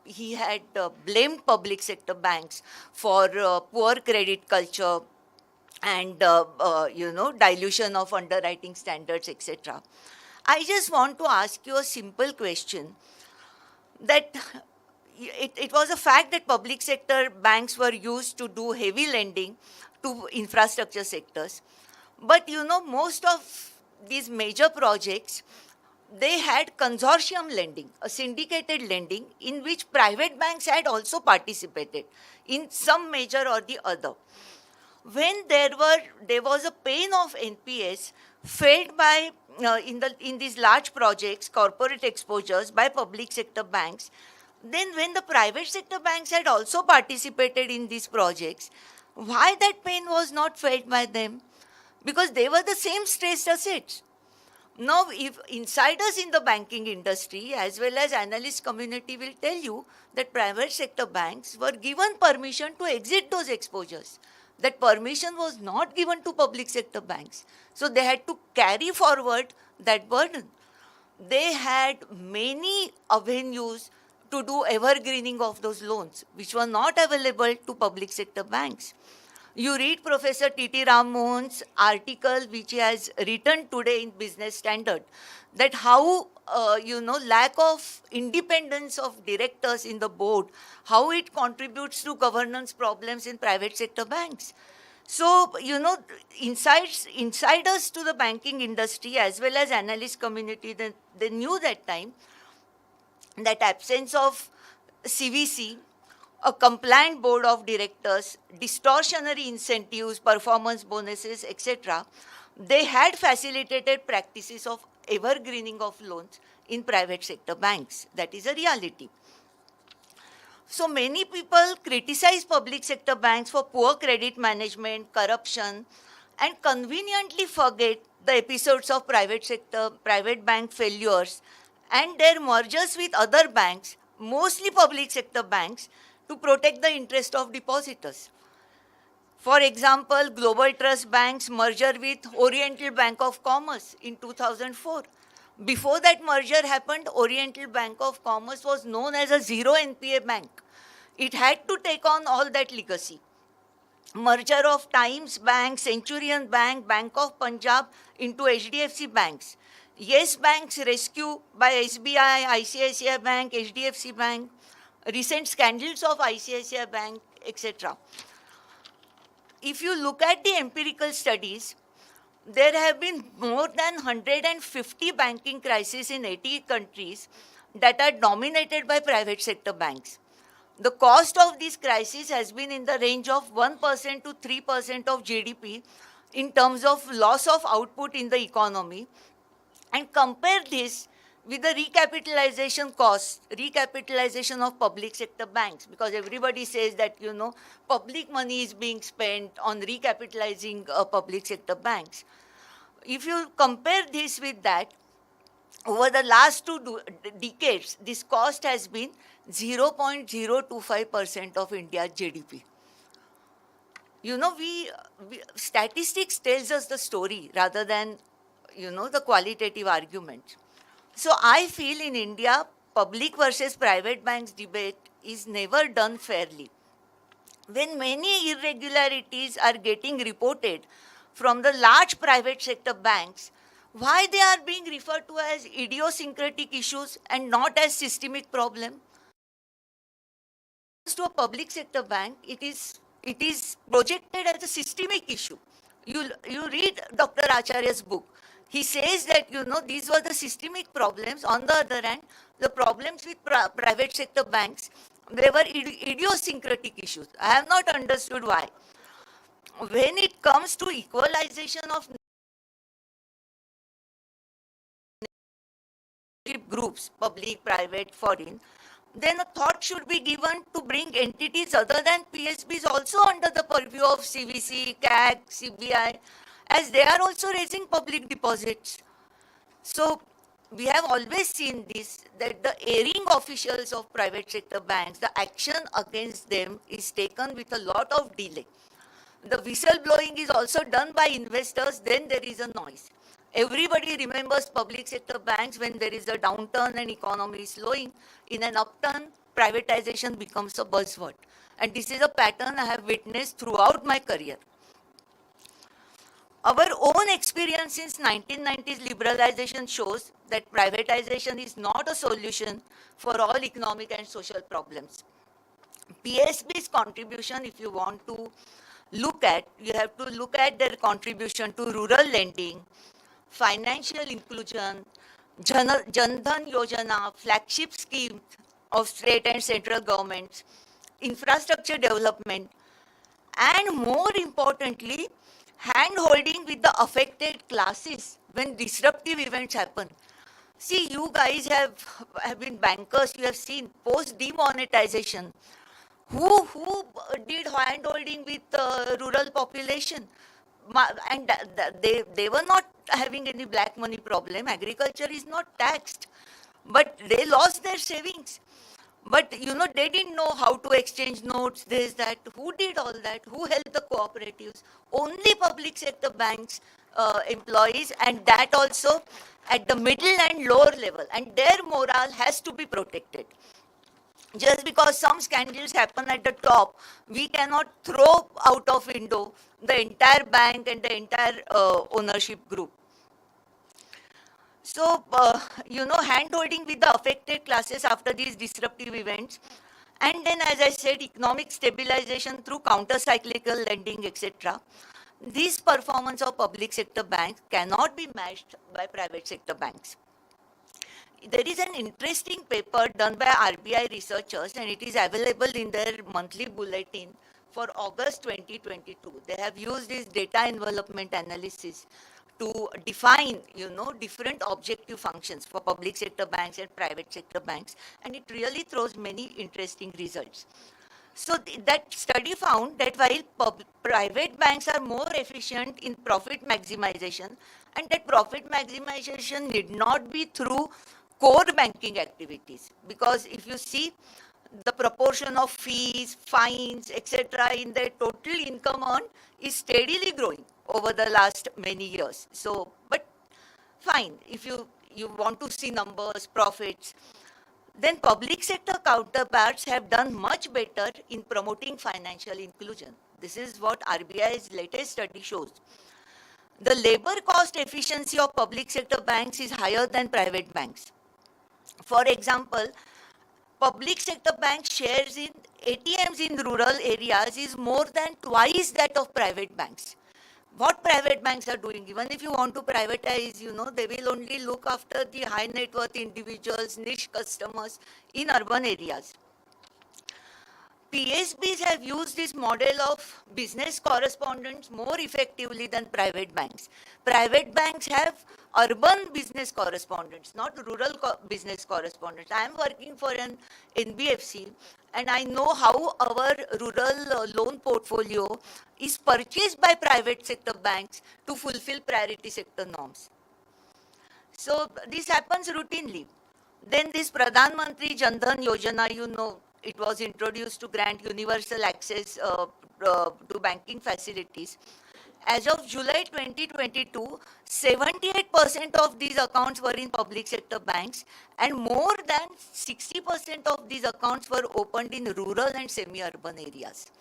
he had blamed public sector banks for poor credit culture and, dilution of underwriting standards, etc. I just want to ask you a simple question, that it was a fact that public sector banks were used to do heavy lending to infrastructure sectors. But, most of these major projects, they had consortium lending, a syndicated lending, in which private banks had also participated in some measure or the other. When there was a pain of NPS felt by, in these large projects, corporate exposures by public sector banks, then when the private sector banks had also participated in these projects, why that pain was not felt by them? Because they were the same stressed assets. Now, if insiders in the banking industry as well as analyst community will tell you that private sector banks were given permission to exit those exposures. That permission was not given to public sector banks. So they had to carry forward that burden. They had many avenues to do evergreening of those loans, which were not available to public sector banks. You read Professor T.T. Ram Mohan's article, which he has written today in Business Standard, that how, lack of independence of directors in the board, how it contributes to governance problems in private sector banks. So, insiders to the banking industry as well as analyst community, they knew that time that absence of CVC, a compliant board of directors, distortionary incentives, performance bonuses, etc., they had facilitated practices of evergreening of loans in private sector banks. That is a reality. So many people criticize public sector banks for poor credit management, corruption, and conveniently forget the episodes of private bank failures and their mergers with other banks, mostly public sector banks, to protect the interest of depositors. For example, Global Trust Bank's merger with Oriental Bank of Commerce in 2004. Before that merger happened, Oriental Bank of Commerce was known as a zero NPA bank. It had to take on all that legacy. Merger of Times Bank, Centurion Bank, Bank of Punjab into HDFC banks. Yes Bank's rescue by SBI, ICICI Bank, HDFC Bank, recent scandals of ICICI Bank, etc. If you look at the empirical studies, there have been more than 150 banking crises in 80 countries that are dominated by private sector banks. The cost of these crises has been in the range of 1% to 3% of GDP in terms of loss of output in the economy. And compare this with the recapitalization cost, recapitalization of public sector banks, because everybody says that, public money is being spent on recapitalizing public sector banks. If you compare this with that, over the last two decades, this cost has been 0.025% of India's GDP. Statistics tells us the story rather than, the qualitative argument. So I feel in India, public versus private banks debate is never done fairly. When many irregularities are getting reported from the large private sector banks, why they are being referred to as idiosyncratic issues and not as systemic problem? To a public sector bank, it is projected as a systemic issue. You read Dr. Acharya's book. He says that, these were the systemic problems. On the other hand, the problems with private sector banks, they were idiosyncratic issues. I have not understood why. When it comes to equalization of groups, public, private, foreign, then a thought should be given to bring entities other than PSBs also under the purview of CVC, CAG, CBI, as they are also raising public deposits. So we have always seen this, that the erring officials of private sector banks, the action against them is taken with a lot of delay. The whistleblowing is also done by investors, then there is a noise. Everybody remembers public sector banks when there is a downturn and economy is slowing. In an upturn, privatization becomes a buzzword. And this is a pattern I have witnessed throughout my career. Our own experience since 1990s liberalization shows that privatization is not a solution for all economic and social problems. PSB's contribution, if you want to look at, you have to look at their contribution to rural lending, financial inclusion, Jan Dhan Yojana, flagship schemes of state and central governments, infrastructure development, and more importantly, hand-holding with the affected classes when disruptive events happen. See, you guys have been bankers, you have seen post-demonetization. Who did hand-holding with the rural population? And they were not having any black money problem. Agriculture is not taxed. But they lost their savings. But, they didn't know how to exchange notes, this, that. Who did all that? Who helped the cooperatives? Only public sector banks employees, and that also at the middle and lower level. And their morale has to be protected. Just because some scandals happen at the top, we cannot throw out of window the entire bank and the entire ownership group. So, hand-holding with the affected classes after these disruptive events, and then, as I said, economic stabilization through counter-cyclical lending, etc. This performance of public sector banks cannot be matched by private sector banks. There is an interesting paper done by RBI researchers, and it is available in their monthly bulletin for August 2022. They have used this data envelopment analysis to define, different objective functions for public sector banks and private sector banks, and it really throws many interesting results. So that study found that while private banks are more efficient in profit maximization, and that profit maximization need not be through core banking activities, because if you see the proportion of fees, fines, etc. in their total income earned is steadily growing over the last many years. So, but fine, if you want to see numbers, profits, then public sector counterparts have done much better in promoting financial inclusion. This is what RBI's latest study shows. The labor cost efficiency of public sector banks is higher than private banks. For example, public sector bank shares in ATMs in rural areas is more than twice that of private banks. What private banks are doing, even if you want to privatize, they will only look after the high net worth individuals, niche customers in urban areas. PSBs have used this model of business correspondents more effectively than private banks. Private banks have urban business correspondents, not rural business correspondents. I am working for an NBFC, and I know how our rural loan portfolio is purchased by private sector banks to fulfill priority sector norms. So this happens routinely. Then this Pradhan Mantri Jan Dhan Yojana, it was introduced to grant universal access to banking facilities. As of July 2022, 78% of these accounts were in public sector banks, and more than 60% of these accounts were opened in rural and semi-urban areas.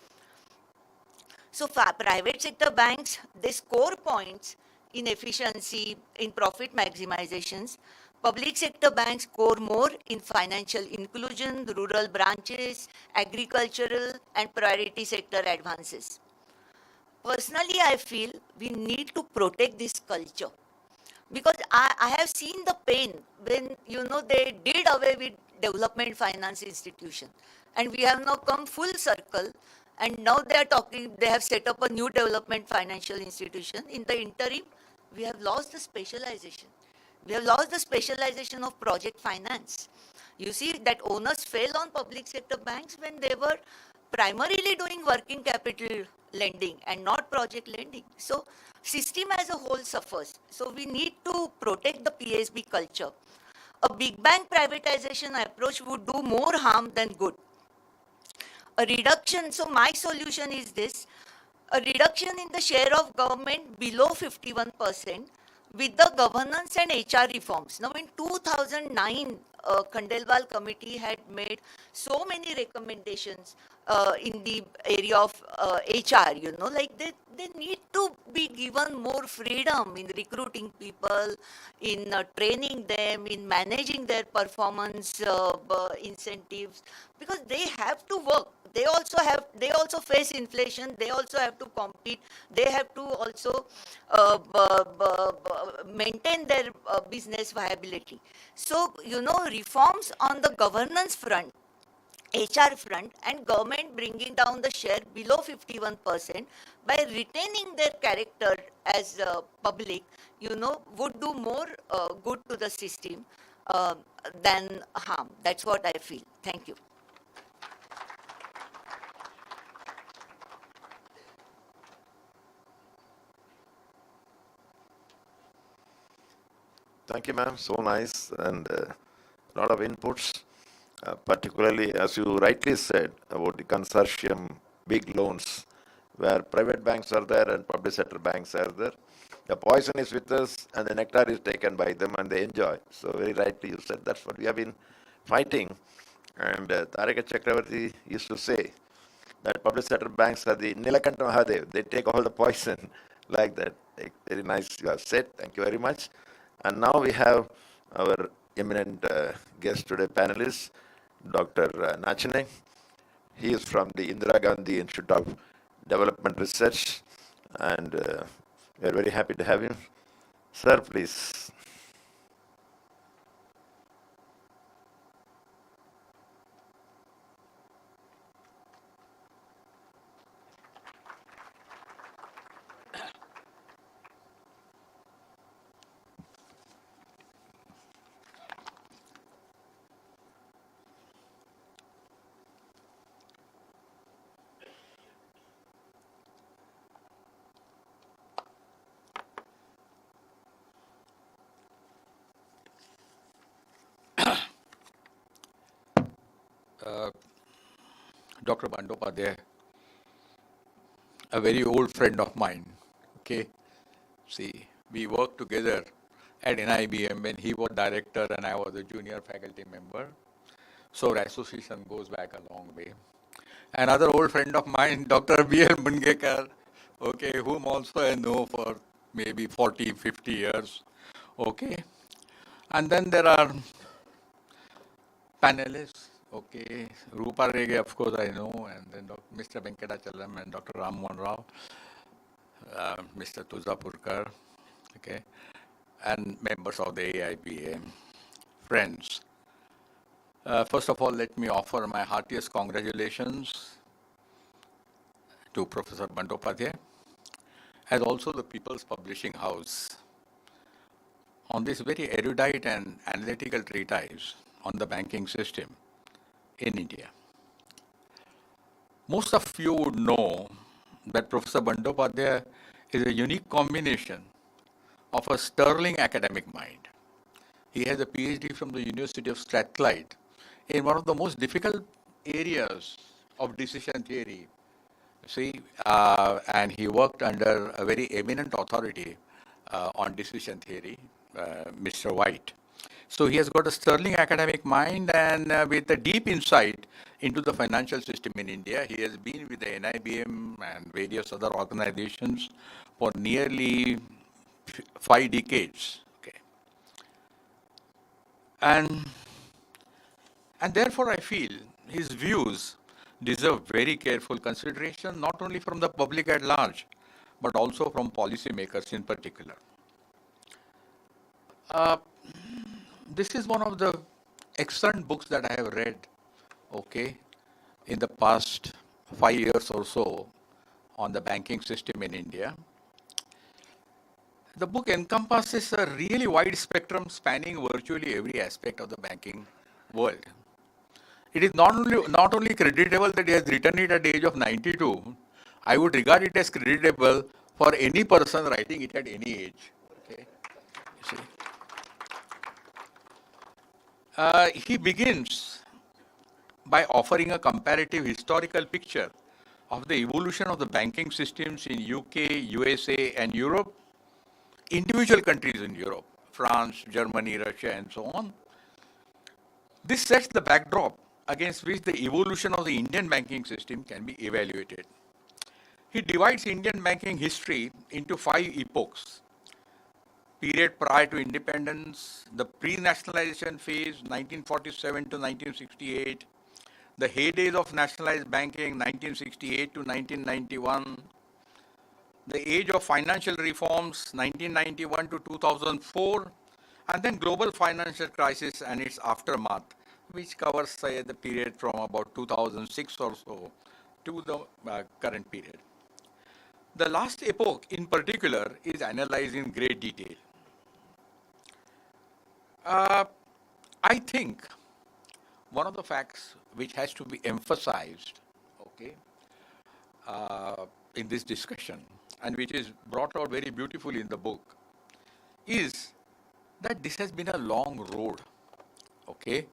So private sector banks, they score points in efficiency, in profit maximizations. Public sector banks score more in financial inclusion, rural branches, agricultural, and priority sector advances. Personally, I feel we need to protect this culture, because I have seen the pain when, they did away with development finance institution, and we have now come full circle, and now they have set up a new development financial institution. In the interim, we have lost the specialization. We have lost the specialization of project finance. You see that owners fell on public sector banks when they were primarily doing working capital lending and not project lending. So system as a whole suffers. So we need to protect the PSB culture. A big bang privatization approach would do more harm than good. A reduction, so my solution is this: a reduction in the share of government below 51%, with the governance and HR reforms. Now, in 2009, Khandelwal committee had made so many recommendations in the area of HR, like they need to be given more freedom in recruiting people, in training them, in managing their performance incentives, because they have to work. They also face inflation. They also have to compete. They have to also maintain their business viability. So, reforms on the governance front, HR front, and government bringing down the share below 51% by retaining their character as public, would do more good to the system than harm. That's what I feel. Thank you. Thank you, ma'am. So nice, and a lot of inputs, particularly as you rightly said about the consortium, big loans, where private banks are there and public sector banks are there. The poison is with us, and the nectar is taken by them, and they enjoy. So very rightly you said that's what we have been fighting. And Tarika Chakravarti used to say that public sector banks are the Nilakanta Mahadev. They take all the poison like that. Very nice you have said. Thank you very much. And now we have our eminent guest today, panelist, Dr. Nachane. He is from the Indira Gandhi Institute of Development Research, and we are very happy to have him. Sir, please. Dr. Bandyopadhyay, a very old friend of mine. Okay, see, we worked together at NIBM when he was director and I was a junior faculty member. So our association goes back a long way. Another old friend of mine, Dr. B.L. Mungekar, okay, whom also I know for maybe 40, 50 years. Okay, and then there are panelists. Okay, Rupa Rege, of course, I know, and then Mr. Venkatachalam and Dr. Ram Mohan Rao, Mr. Tuzapurkar, okay, and members of the AIBEA, friends. First of all, let me offer my heartiest congratulations to Professor Bandyopadhyay, as also the People's Publishing House, on this very erudite and analytical treatise on the banking system in India. Most of you would know that Professor Bandyopadhyay is a unique combination of a sterling academic mind. He has a PhD from the University of Strathclyde in one of the most difficult areas of decision theory. And he worked under a very eminent authority on decision theory, Mr. White. So he has got a sterling academic mind and with a deep insight into the financial system in India. He has been with the NIBM and various other organizations for nearly 5 decades. Okay. And therefore I feel his views deserve very careful consideration, not only from the public at large, but also from policymakers in particular. This is one of the excellent books that I have read, okay, in the past 5 years or so on the banking system in India. The book encompasses a really wide spectrum spanning virtually every aspect of the banking world. It is not only creditable that he has written it at the age of 92, I would regard it as creditable for any person writing it at any age. Okay? You see? He begins by offering a comparative historical picture of the evolution of the banking systems in UK, USA, and Europe, individual countries in Europe, France, Germany, Russia, and so on. This sets the backdrop against which the evolution of the Indian banking system can be evaluated. He divides Indian banking history into 5 epochs. Period prior to independence, the pre-nationalization phase, 1947 to 1968, the heydays of nationalized banking, 1968 to 1991, the age of financial reforms, 1991 to 2004, and then global financial crisis and its aftermath, which covers, say, the period from about 2006 or so to the current period. The last epoch in particular is analyzed in great detail. I think one of the facts which has to be emphasized, okay, in this discussion, and which is brought out very beautifully in the book, is that this has been a long road, okay?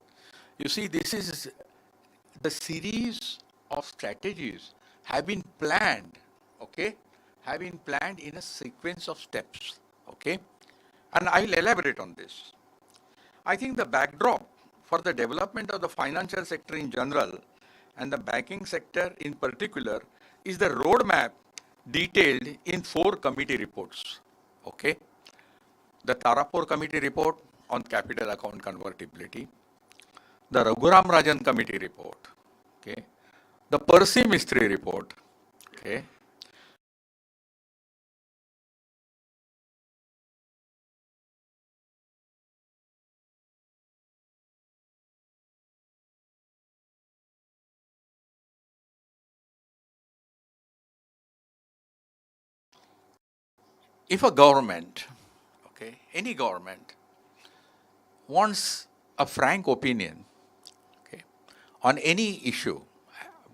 You see, this is the series of strategies have been planned, okay? Have been planned in a sequence of steps, okay? And I'll elaborate on this. I think the backdrop for the development of the financial sector in general and the banking sector in particular is the roadmap detailed in 4 committee reports. Okay? The Tarapur Committee report on capital account convertibility, the Raghuram Rajan Committee report, okay, the Percy Mistry report, okay, if a government, okay, any government wants a frank opinion, okay, on any issue,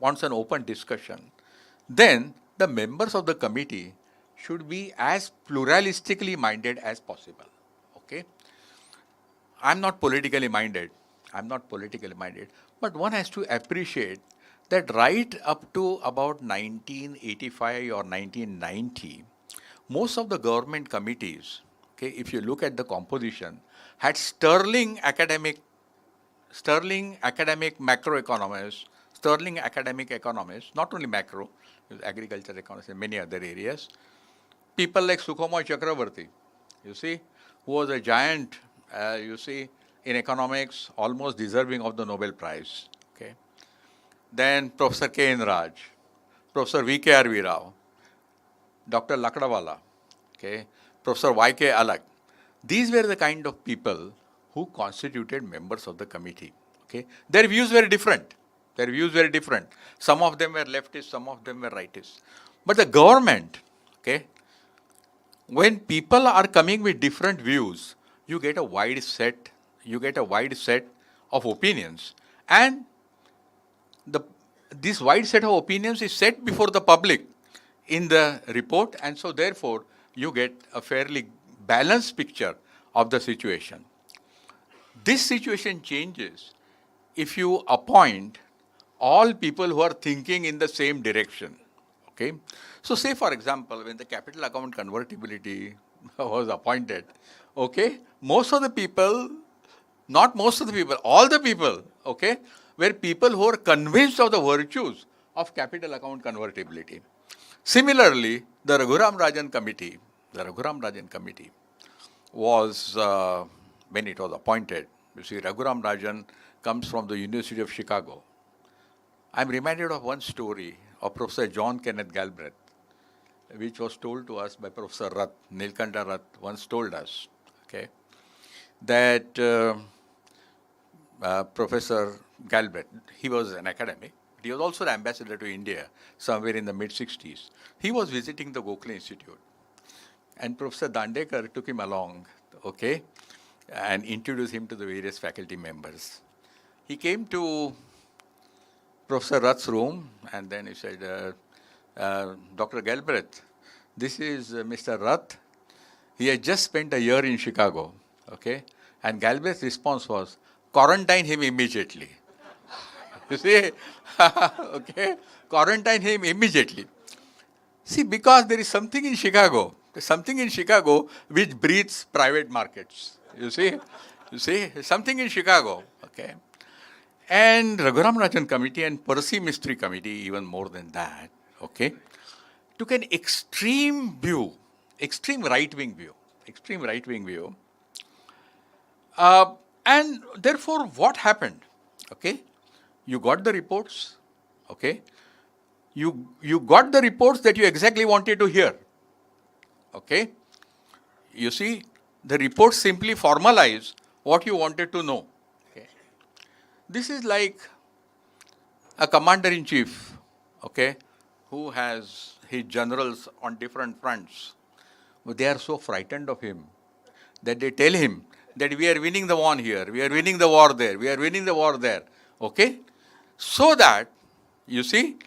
wants an open discussion, then the members of the committee should be as pluralistically minded as possible. Okay? I'm not politically minded. But one has to appreciate that right up to about 1985 or 1990, most of the government committees, okay, if you look at the composition, had sterling academic macroeconomists, sterling academic economists, not only macro, agriculture economists and many other areas. People like Sukhomoy Chakravarti, you see, who was a giant, in economics, almost deserving of the Nobel Prize. Okay. Then Professor K. N. Raj, Professor V. K. R. V. Rao, Dr. Lakdawala, okay, Professor Y. K. Alak. These were the kind of people who constituted members of the committee. Okay. Their views were different. Some of them were leftists, some of them were rightists. But the government, okay, when people are coming with different views, you get a wide set of opinions. And this wide set of opinions is set before the public in the report, and so therefore you get a fairly balanced picture of the situation. This situation changes if you appoint all people who are thinking in the same direction. Okay? So say for example, when the capital account convertibility was appointed, okay, all the people, okay, were people who were convinced of the virtues of capital account convertibility. Similarly, the Raghuram Rajan Committee was, when it was appointed, you see, Raghuram Rajan comes from the University of Chicago. I'm reminded of one story of Professor John Kenneth Galbraith, which was told to us by Professor Rath, Nilkanta Rath once told us, okay, that Professor Galbraith, he was an academic, but he was also an ambassador to India somewhere in the mid-60s. He was visiting the Gokhale Institute, and Professor Dandekar took him along, okay, and introduced him to the various faculty members. He came to Professor Rath's room, and then he said, Dr. Galbraith, this is Mr. Rath. He had just spent a year in Chicago, okay? And Galbraith's response was, quarantine him immediately. You see, okay? Quarantine him immediately. See, because there is something in Chicago which breeds private markets. You see, something in Chicago, okay? And Raghuram Rajan Committee and Percy Mistry Committee, even more than that, okay, took an extreme right-wing view. And therefore, what happened? Okay, you got the reports, okay, you got the reports that you exactly wanted to hear, okay. You see, the reports simply formalize what you wanted to know. This is like a commander-in-chief, okay, who has his generals on different fronts. But they are so frightened of him that they tell him that we are winning the war here, we are winning the war there, okay? So that, you see,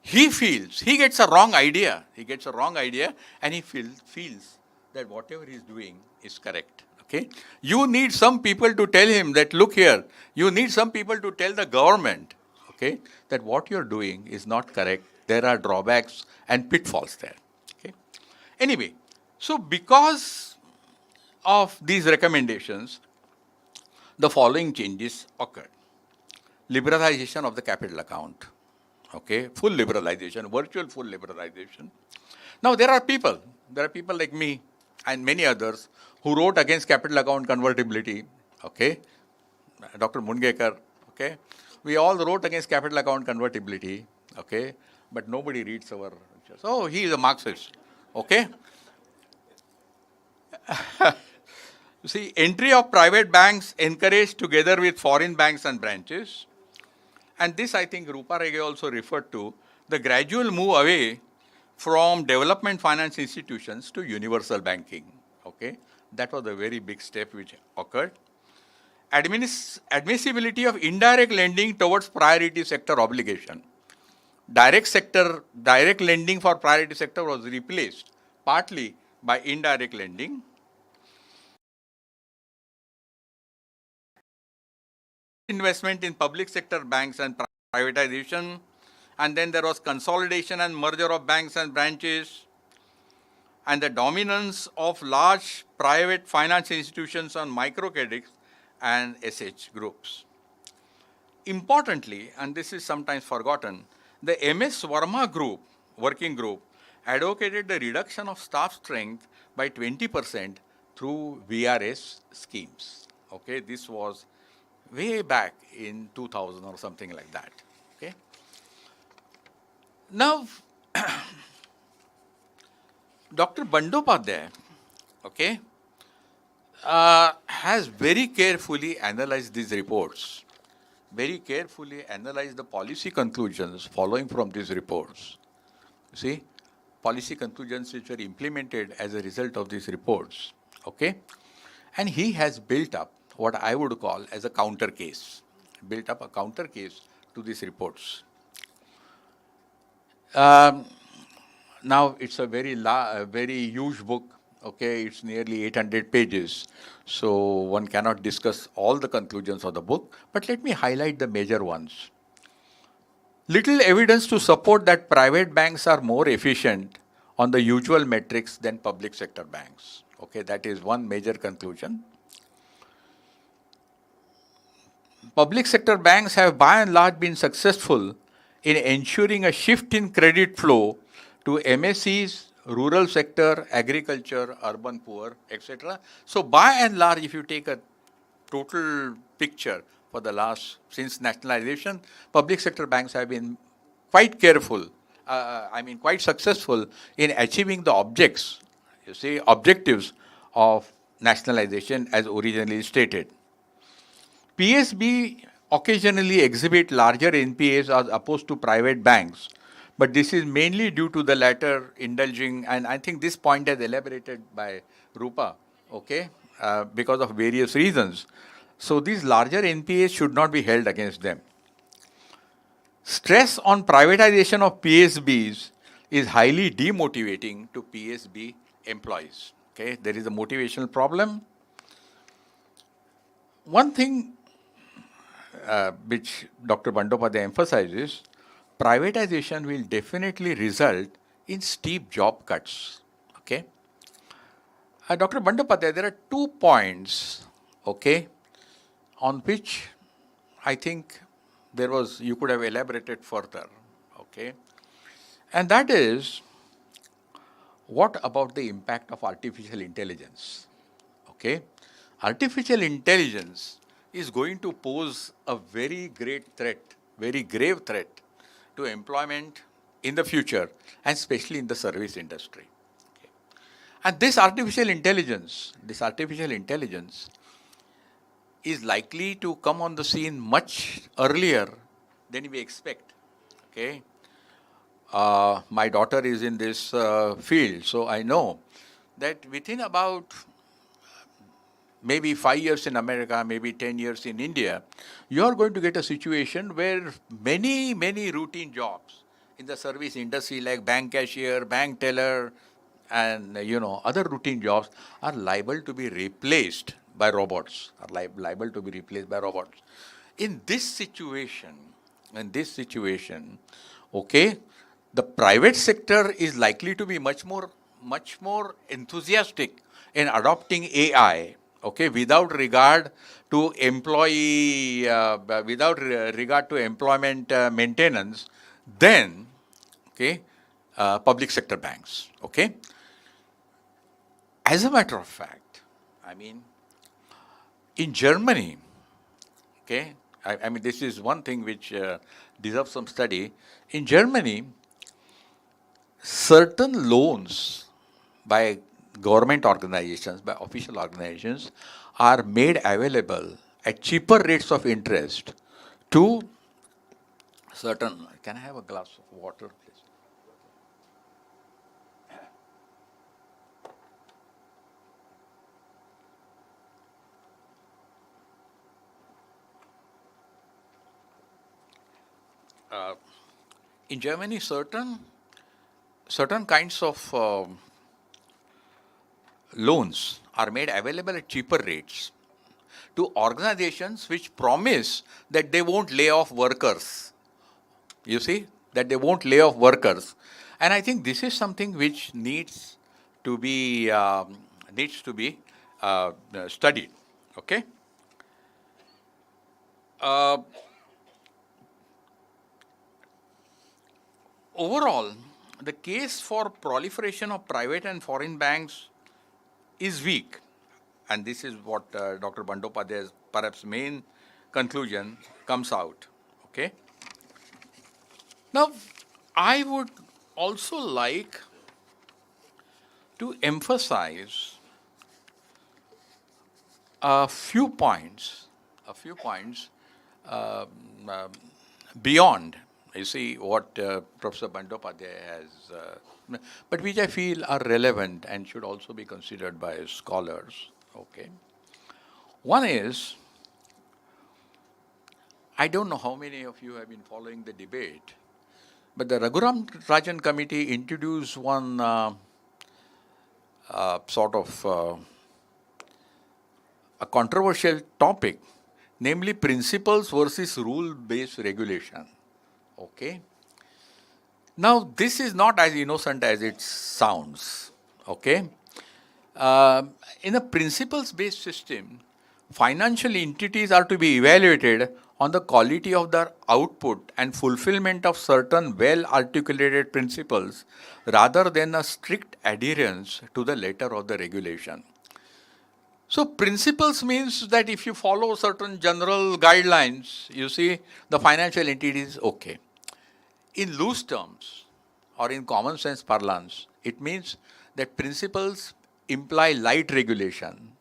he gets a wrong idea, and he feels that whatever he is doing is correct. Okay? You need some people to tell him that, look here, you need some people to tell the government, okay, that what you're doing is not correct. There are drawbacks and pitfalls there. Okay? Anyway, so because of these recommendations, the following changes occurred. Liberalization of the capital account. Okay, full liberalization, virtual full liberalization. Now there are people like me and many others who wrote against capital account convertibility. Okay, Dr. Mungekar. Okay, we all wrote against capital account convertibility. Okay, but nobody reads our. So he is a Marxist. Okay. You see, entry of private banks encouraged together with foreign banks and branches. And this, I think, Rupa Rege also referred to, the gradual move away from development finance institutions to universal banking. Okay, that was a very big step which occurred. Admissibility of indirect lending towards priority sector obligation. Direct lending for priority sector was replaced partly by indirect lending. Investment in public sector banks and privatization, and then there was consolidation and merger of banks and branches, and the dominance of large private finance institutions on microcredits and SH groups. Importantly, and this is sometimes forgotten, the MS Verma group, working group, advocated the reduction of staff strength by 20% through VRS schemes. Okay, this was way back in 2000 or something like that. Okay. Now, Dr. Bandyopadhyay, okay, has very carefully analyzed these reports, very carefully analyzed the policy conclusions following from these reports. See, policy conclusions which were implemented as a result of these reports. Okay, and he has built up what I would call as a counter case, built up a counter case to these reports. Now it's a very huge book. Okay, it's nearly 800 pages, so one cannot discuss all the conclusions of the book. But let me highlight the major ones. Little evidence to support that private banks are more efficient on the usual metrics than public sector banks. Okay, that is one major conclusion. Public sector banks have by and large been successful in ensuring a shift in credit flow to MSEs, rural sector, agriculture, urban poor, etc. So by and large, if you take a total picture for the last, since nationalization, public sector banks have been quite careful, quite successful in achieving the objectives of nationalization as originally stated. PSB occasionally exhibit larger NPAs as opposed to private banks, but this is mainly due to the latter indulging, and I think this point is elaborated by Rupa, okay, because of various reasons. So these larger NPAs should not be held against them. Stress on privatization of PSBs is highly demotivating to PSB employees. Okay, there is a motivational problem. One thing which Dr. Bandyopadhyay emphasizes, privatization will definitely result in steep job cuts. Okay. Dr. Bandyopadhyay, there are 2 points, okay, on which I think you could have elaborated further, okay. And that is, what about the impact of artificial intelligence? Okay. Artificial intelligence is going to pose a very great threat, very grave threat to employment in the future, and especially in the service industry. Okay. And this artificial intelligence is likely to come on the scene much earlier than we expect. Okay. My daughter is in this field, so I know that within about maybe 5 years in America, maybe 10 years in India, you are going to get a situation where many routine jobs in the service industry like bank cashier, bank teller, and other routine jobs are liable to be replaced by robots, In this situation, okay, the private sector is likely to be much more enthusiastic in adopting AI, okay, without regard to regard to employment maintenance, than, okay, public sector banks, okay. As a matter of fact, I mean, in Germany, okay, I mean, this is one thing which deserves some study. In Germany, certain loans by government organizations, by official organizations, are made available at cheaper rates of interest to certain. Can I have a glass of water, please? In Germany, certain kinds of loans are made available at cheaper rates to organizations which promise that they won't lay off workers. You see, that they won't lay off workers, and I think this is something which needs to be studied. Okay. Uh, Overall, the case for proliferation of private and foreign banks is weak. And this is what Dr. Bandyopadhyay's perhaps main conclusion comes out. Okay. Now, I would also like to emphasize a few points um, um, beyond, you see, what Professor Bandyopadhyay has, but which I feel are relevant and should also be considered by scholars. Okay. One is, I don't know how many of you have been following the debate, but the Raghuram Rajan committee introduced one sort of a controversial topic, namely principles versus rule-based regulation. Okay. Now, this is not as innocent as it sounds. Okay. In a principles-based system, financial entities are to be evaluated on the quality of their output and fulfillment of certain well-articulated principles rather than a strict adherence to the letter of the regulation. So principles means that if you follow certain general guidelines, you see, the financial entity is okay. In loose terms or in common sense parlance, it means that principles imply light regulation,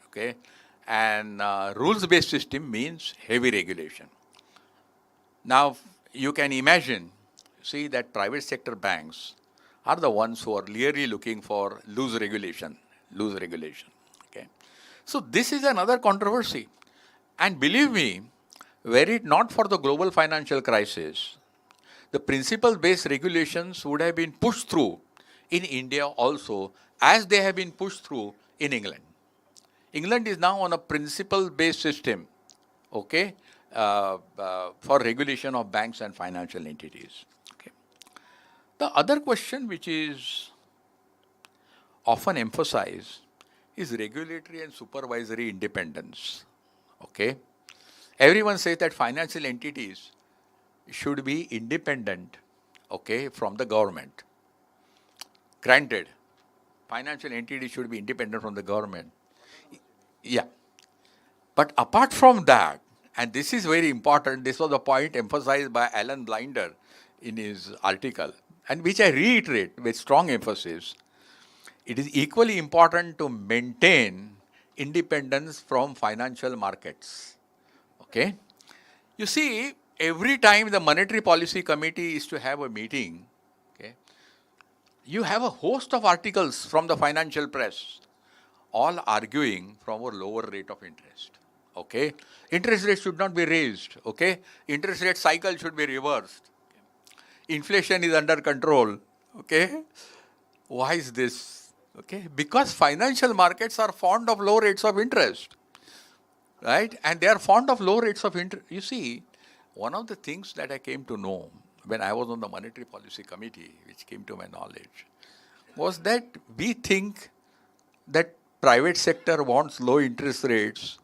okay, and rules-based system means heavy regulation. Now, you can imagine, see, that private sector banks are the ones who are really looking for loose regulation. Okay. So this is another controversy. And believe me, were it not for the global financial crisis, the principle-based regulations would have been pushed through in India also, as they have been pushed through in England. England is now on a principle-based system, okay, for regulation of banks and financial entities. Okay. The other question which is often emphasized is regulatory and supervisory independence. Okay. Everyone says that financial entities should be independent, okay, from the government. Granted, financial entities should be independent from the government. Yeah. But apart from that, and this is very important, this was a point emphasized by Alan Blinder in his article, and which I reiterate with strong emphasis, it is equally important to maintain independence from financial markets. Okay. You see, every time the Monetary Policy Committee is to have a meeting, okay, you have a host of articles from the financial press, all arguing from a lower rate of interest. Okay. Interest rates should not be raised. Okay. Interest rate cycle should be reversed. Inflation is under control. Okay. Why is this? Okay. Because financial markets are fond of low rates of interest. Right? And they are fond of low rates of interest. You see, one of the things that I came to know when I was on the Monetary Policy Committee, which came to my knowledge, was that we think that private sector wants low interest rates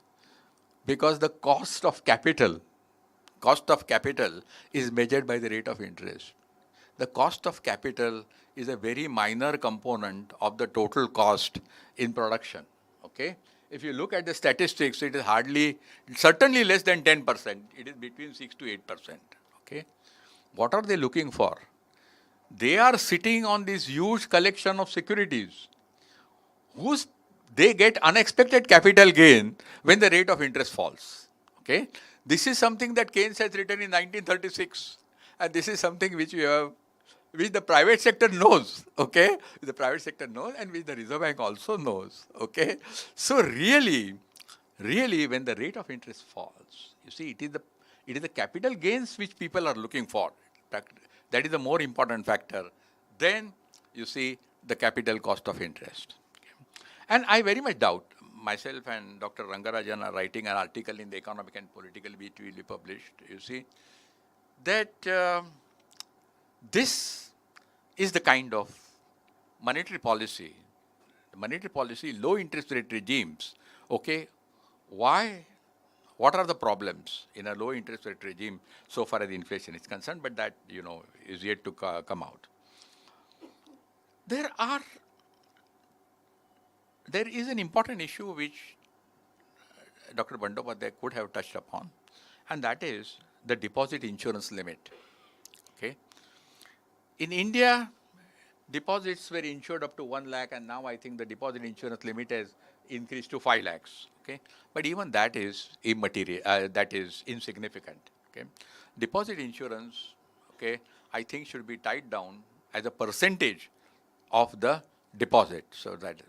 because the cost of capital is measured by the rate of interest. The cost of capital is a very minor component of the total cost in production. Okay? If you look at the statistics, it is certainly less than 10%. It is between 6 to 8%. Okay? What are they looking for? They are sitting on this huge collection of securities they get unexpected capital gain when the rate of interest falls. Okay? This is something that Keynes has written in 1936, and this is something which which the private sector knows. Okay? The private sector knows, and which the Reserve Bank also knows. Okay? So really, when the rate of interest falls, you see, it is the capital gains which people are looking for. That is the more important factor. Then you see the capital cost of interest. And I very much doubt, myself and Dr. Rangarajan are writing an article in the Economic and Political which will be published, you see, that this is the kind of monetary policy, low interest rate regimes, okay, what are the problems in a low interest rate regime so far as inflation is concerned, but that, is yet to come out. There is an important issue which Dr. Bandyopadhyay could have touched upon, and that is the deposit insurance limit. Okay. In India, deposits were insured up to 1 lakh, and now I think the deposit insurance limit has increased to 5 lakhs. Okay. But even that is immaterial, that is insignificant. Okay. Deposit insurance, okay, I think should be tied down as a percentage of the deposit, so that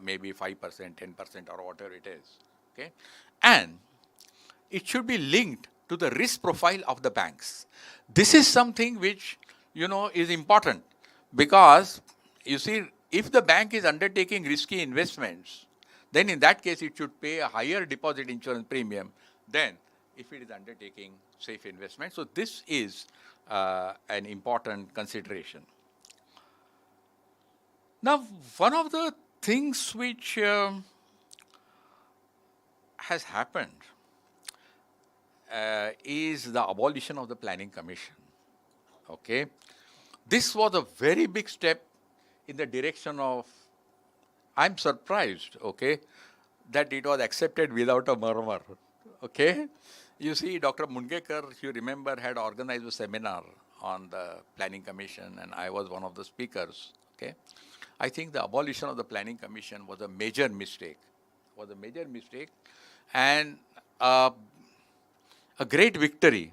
maybe 5%, 10% or whatever it is. Okay? And it should be linked to the risk profile of the banks. This is something which, is important, because you see, if the bank is undertaking risky investments, then in that case it should pay a higher deposit insurance premium than if it is undertaking safe investments. So this is an important consideration. Now, one of the things which has happened is the abolition of the Planning Commission. Okay, this was a very big step in the direction of. I'm surprised. Okay, that it was accepted without a murmur. Okay, you see, Dr. Mungekar, if you remember, had organized a seminar on the Planning Commission, and I was one of the speakers. Okay. I think the abolition of the Planning Commission was a major mistake. And a great victory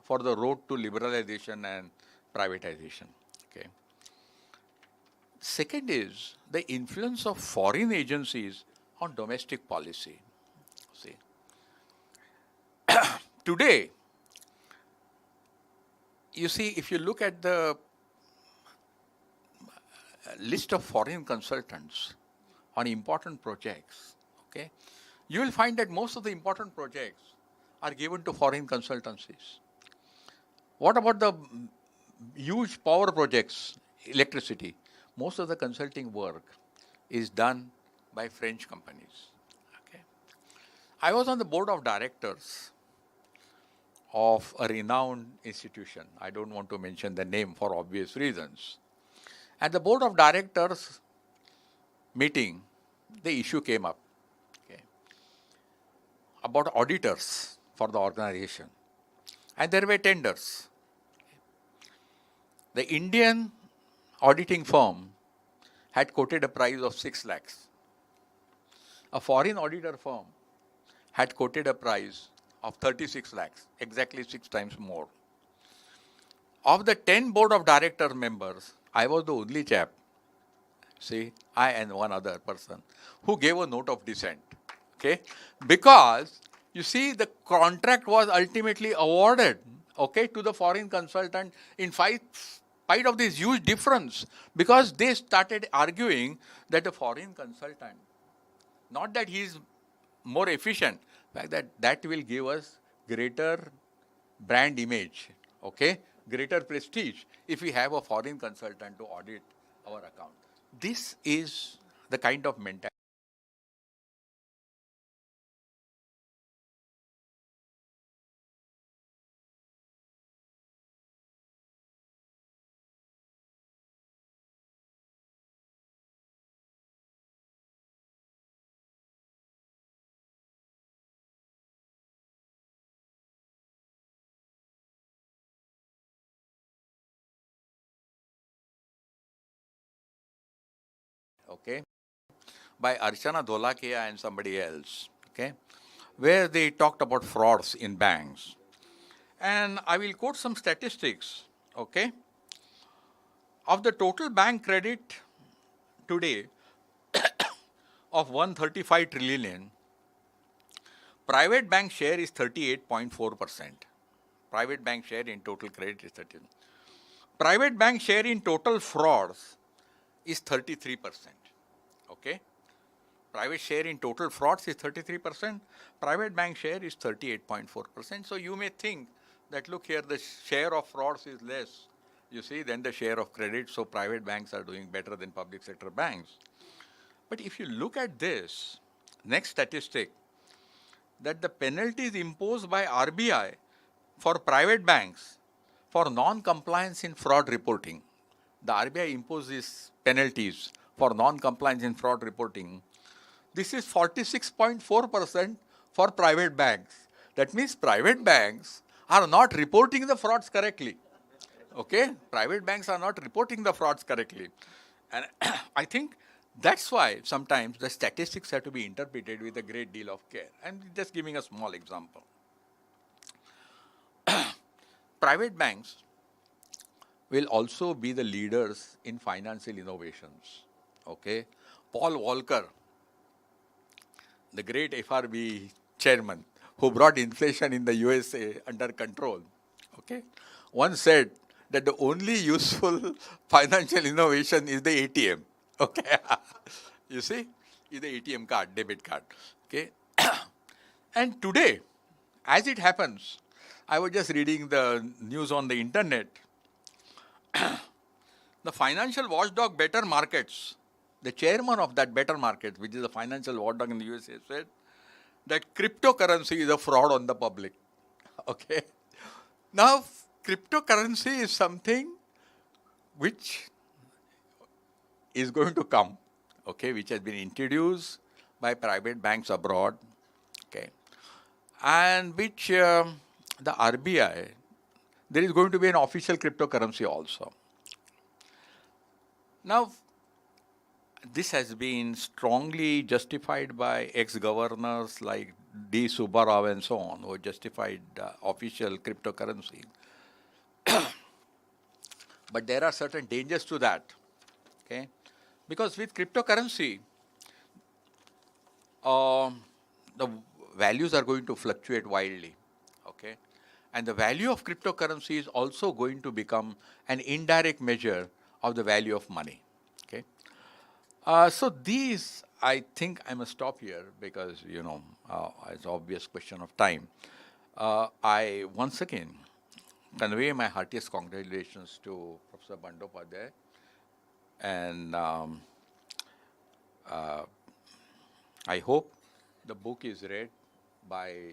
for the road to liberalization and privatization. Okay. Second is the influence of foreign agencies on domestic policy. See, today, you see, if you look at the list of foreign consultants on important projects, okay, you will find that most of the important projects are given to foreign consultancies. What about the huge power projects, electricity? Most of the consulting work is done by French companies. Okay. I was on the board of directors of a renowned institution. I don't want to mention the name for obvious reasons. At the board of directors meeting, the issue came up, okay, about auditors for the organization. And there were tenders. The Indian auditing firm had quoted a price of 6 lakhs. A foreign auditor firm had quoted a price of 36 lakhs, exactly 6 times more. Of the 10 board of director members, I was the only chap, see, I and one other person, who gave a note of dissent. Okay? Because, you see, the contract was ultimately awarded, okay, to the foreign consultant in spite of this huge difference, because they started arguing that the foreign consultant, not that he is more efficient, in fact that will give us greater brand image, okay, greater prestige if we have a foreign consultant to audit our account. This is the kind of mentality okay, by Archana Dholakia and somebody else, okay, where they talked about frauds in banks. And I will quote some statistics, okay. Of the total bank credit today of 135 trillion, private bank share is 38.4%. Private bank share in total credit is 30. Private bank share in total frauds is 33%. Okay? Private share in total frauds is 33%. Private bank share is 38.4%. So you may think that, look here, the share of frauds is less, you see, than the share of credit. So private banks are doing better than public sector banks. But if you look at this, next statistic, that the penalties imposed by RBI for private banks for non-compliance in fraud reporting. The RBI imposes penalties for non-compliance in fraud reporting. This is 46.4% for private banks. That means private banks are not reporting the frauds correctly. Okay? Private banks are not reporting the frauds correctly. And I think that's why sometimes the statistics have to be interpreted with a great deal of care. I'm just giving a small example. Private banks will also be the leaders in financial innovations. Okay? Paul Volcker, the great FRB chairman who brought inflation in the USA under control, okay, once said that the only useful financial innovation is the ATM. Okay? You see? Is the ATM card, debit card. Okay? And today, as it happens, I was just reading the news on the internet. The financial watchdog Better Markets, the chairman of that Better Markets, which is a financial watchdog in the USA, said that cryptocurrency is a fraud on the public. Okay? Now, cryptocurrency is something which is going to come, okay, which has been introduced by private banks abroad, okay, and which the RBI, there is going to be an official cryptocurrency also. Now, this has been strongly justified by ex-governors like D. Subbarao and so on, who justified official cryptocurrency. But there are certain dangers to that, okay? Because with cryptocurrency, the values are going to fluctuate wildly, okay? And the value of cryptocurrency is also going to become an indirect measure of the value of money, okay? So these, I think I must stop here because, you know, it's an obvious question of time. I once again convey my heartiest congratulations to Professor Bandyopadhyay, and I hope the book is read by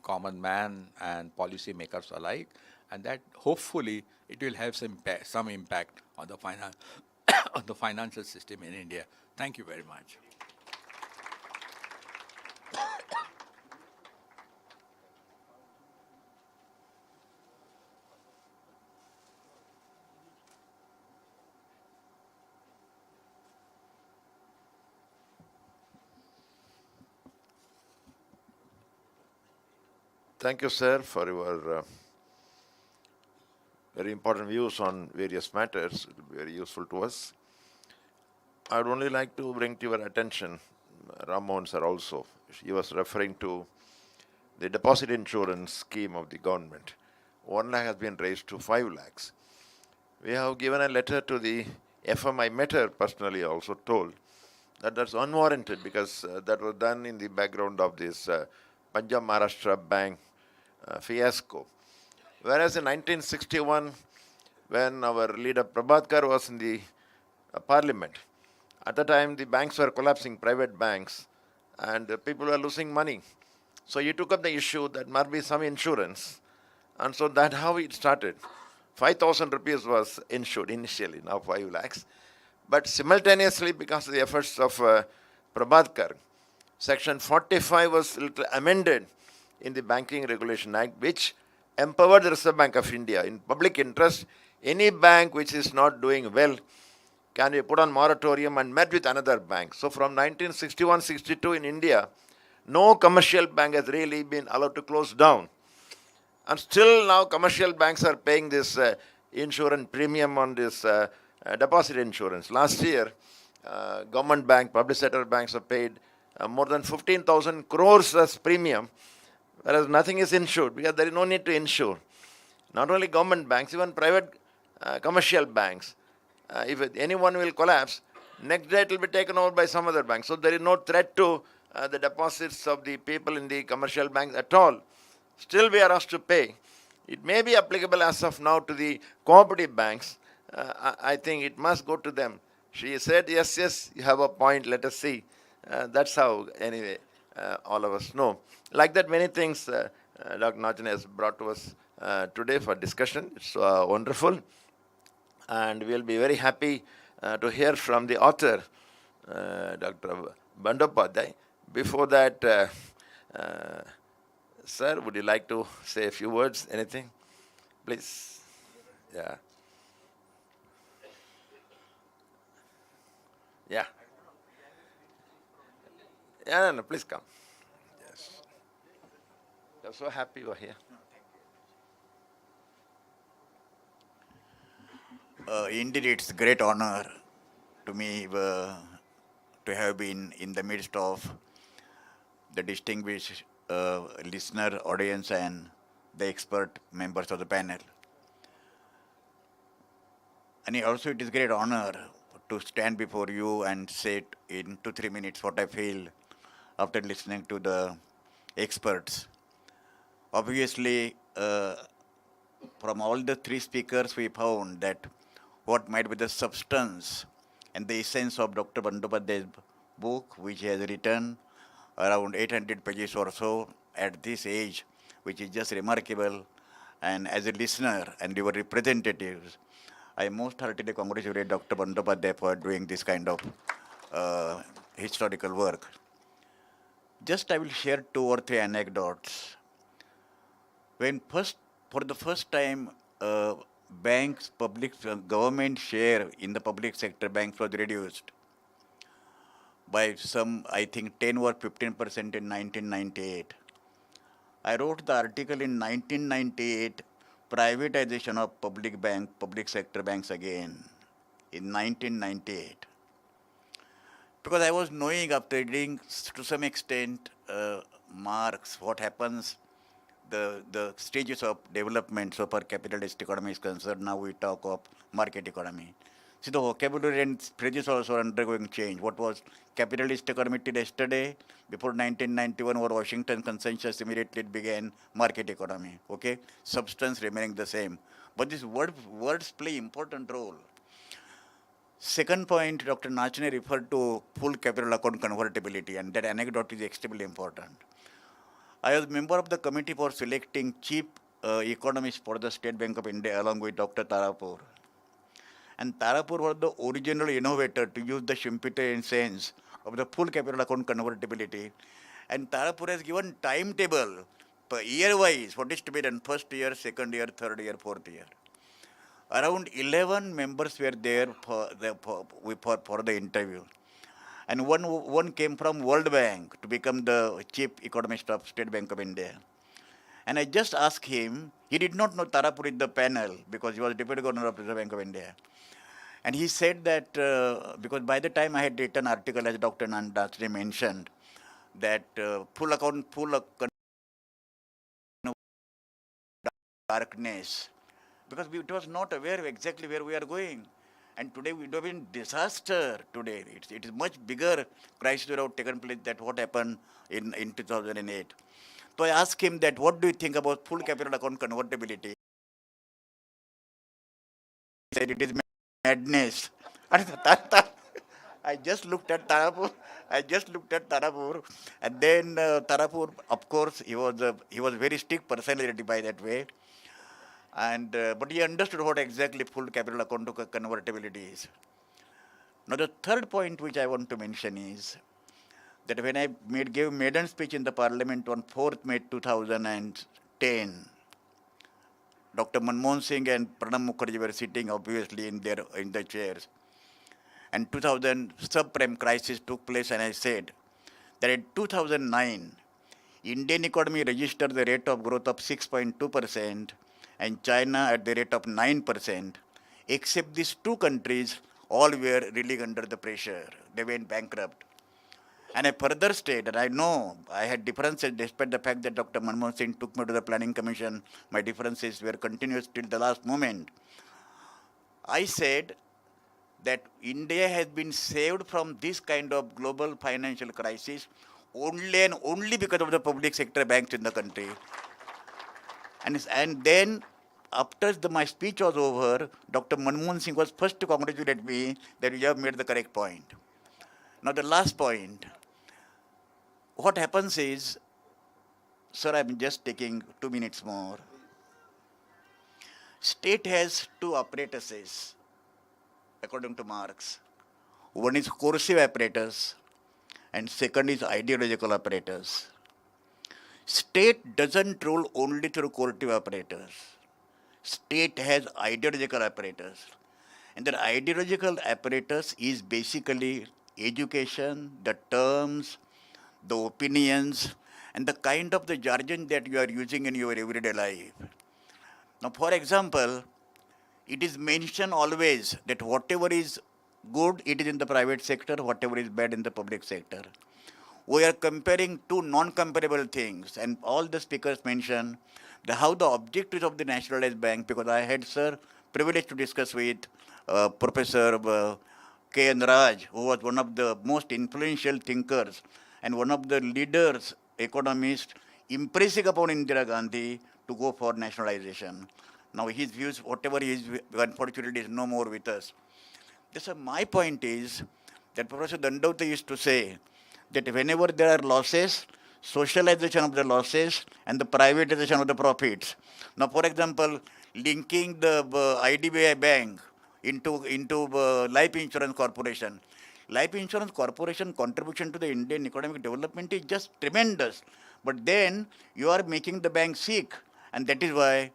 common man and policy makers alike, and that hopefully it will have some impact on the on the financial system in India. Thank you very much. Thank you, sir, for your very important views on various matters. It will be very useful to us. I would only like to bring to your attention, Rammohan sir also, he was referring to the deposit insurance scheme of the government. 1 lakh has been raised to 5 lakhs. We have given a letter to the FM. I met her personally, also told that that's unwarranted because that was done in the background of this Punjab Maharashtra Bank fiasco. Whereas in 1961, when our leader Prabhakar was in the parliament, at the time the banks were collapsing, private banks, and people were losing money. So he took up the issue that must be some insurance. And so that's how it started. 5,000 rupees was insured initially, now 5 lakhs. But simultaneously, because of the efforts of Prabhakar, Section 45 was amended in the Banking Regulation Act, which empowered the Reserve Bank of India in public interest. Any bank which is not doing well can be put on moratorium and met with another bank. So from 1961-62 in India, no commercial bank has really been allowed to close down. And still now commercial banks are paying this insurance premium on this deposit insurance. Last year, government bank, public sector banks have paid more than 15,000 crores as premium, whereas nothing is insured because there is no need to insure. Not only government banks, even private commercial banks. If anyone will collapse, next day it will be taken over by some other bank. So there is no threat to the deposits of the people in the commercial banks at all. Still we are asked to pay. It may be applicable as of now to the cooperative banks. I think it must go to them. She said, yes, you have a point, let us see. That's how, anyway, all of us know. Like that, many things Dr. Nachan has brought to us today for discussion. It's wonderful. And we'll be very happy to hear from the author, Dr. Bandyopadhyay. Before that, sir, would you like to say a few words? Anything? Please. Yeah. Yeah. Yeah, no, please come. Yes. I'm so happy you are here. Indeed, it's a great honor to me to have been in the midst of the distinguished listener audience and the expert members of the panel. And also it is a great honor to stand before you and say in 2-3 minutes what I feel after listening to the experts. Obviously, from all the three speakers, we found that what might be the substance and the essence of Dr. Bandyopadhyay's book, which he has written around 800 pages or so at this age, which is just remarkable. And as a listener and your representatives, I most heartily congratulate Dr. Bandyopadhyay for doing this kind of historical work. Just I will share 2 or 3 anecdotes. When for the first time, banks, government share in the public sector banks was reduced by some, I think, 10 or 15% in 1998. I wrote the article in 1998, privatization of public sector banks again, in 1998. Because I was knowing after reading to some extent Marx, what happens, the stages of development so far capitalist economy is concerned. Now we talk of market economy. See, the vocabulary and phrases also undergoing change. What was capitalist economy till yesterday? Before 1991 or Washington consensus, immediately it began market economy. Okay, substance remaining the same. But these words play important role. Second point, Dr. Nachan referred to full capital account convertibility, and that anecdote is extremely important. I was a member of the committee for selecting chief economists for the State Bank of India along with Dr. Tarapur. And Tarapur was the original innovator to use the Schumpeterian sense of the full capital account convertibility. And Tarapur has given timetable per year-wise what is to be done: first year, second year, third year, fourth year. Around 11 members were there for the interview. And one came from World Bank to become the chief economist of State Bank of India. And I just asked him, he did not know Tarapur in the panel because he was Deputy Governor of Reserve Bank of India. And he said that, because by the time I had written an article, as Dr. Nachan mentioned, that full darkness, because it was not aware of exactly where we are going. And today we have been disaster today. It is much bigger crisis would have taken place than what happened in 2008. So I asked him that, what do you think about full capital account convertibility? He said, it is madness. I just looked at Tarapur. And then Tarapur, of course, he was a very strict personality by that way. And but he understood what exactly full capital account convertibility is. Now the third point which I want to mention is that when I gave maiden speech in the Parliament on 4th May 2010, Dr. Manmohan Singh and Pranab Mukherjee were sitting obviously in the chairs. and 2000 subprime crisis took place, and I said that in 2009, Indian economy registered the rate of growth of 6.2% and China at the rate of 9%, except these two countries, all were really under the pressure. They went bankrupt. And I further state, and I know I had differences despite the fact that Dr. Manmohan Singh took me to the Planning Commission, my differences were continuous till the last moment. I said that India has been saved from this kind of global financial crisis only and only because of the public sector banks in the country. And then, after my speech was over, Dr. Manmohan Singh was first to congratulate me that you have made the correct point. Now, the last point. What happens is, sir, I'm just taking 2 minutes more. State has two apparatuses, according to Marx. One is coercive apparatus, and second is ideological apparatus. State doesn't rule only through coercive apparatus. State has ideological apparatus. And the ideological apparatus is basically education, the terms, the opinions, and the kind of the jargon that you are using in your everyday life. Now, for example, it is mentioned always that whatever is good, it is in the private sector, whatever is bad in the public sector. We are comparing two non-comparable things, and all the speakers mention how the objectives of the nationalized bank, because I had, sir, privilege to discuss with Professor K.N. Raj, who was one of the most influential thinkers and one of the leaders, economists, impressing upon Indira Gandhi to go for nationalization. Now his views, whatever he is, unfortunately is no more with us. So my point is that Professor Dandavata used to say that whenever there are losses, socialization of the losses and the privatization of the profits. Now, for example, linking the IDBI bank into Life Insurance Corporation. Life Insurance Corporation contribution to the Indian economic development is just tremendous. But then you are making the bank sick, and that is why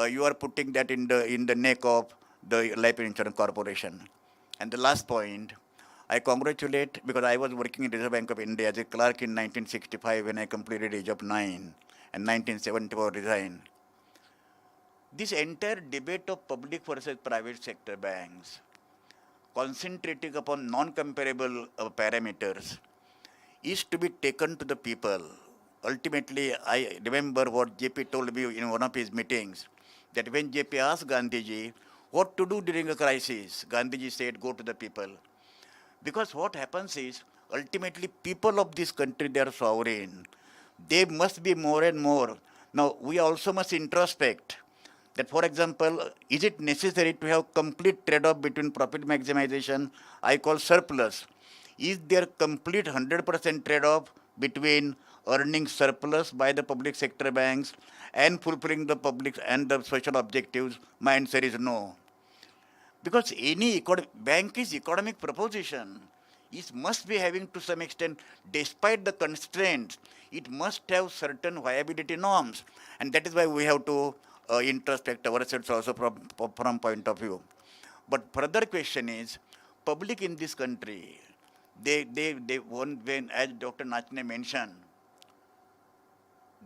you are putting that in the neck of the Life Insurance Corporation. And the last point, I congratulate, because I was working in Reserve Bank of India as a clerk in 1965 when I completed age of 9, and 1974 resigned. This entire debate of public versus private sector banks, concentrating upon non-comparable parameters, is to be taken to the people. Ultimately, I remember what JP told me in one of his meetings, that when JP asked Gandhiji what to do during a crisis, Gandhiji said, go to the people. Because what happens is, ultimately, people of this country, they are sovereign. They must be more and more. Now, we also must introspect that, for example, is it necessary to have complete trade-off between profit maximization, I call surplus? Is there complete 100% trade-off between earning surplus by the public sector banks and fulfilling the public and the social objectives? My answer is no. Because any bank is economic proposition. It must be having to some extent, despite the constraints, it must have certain viability norms. And that is why we have to introspect ourselves also from point of view. But further question is, public in this country, they when, as Dr. Nachne mentioned,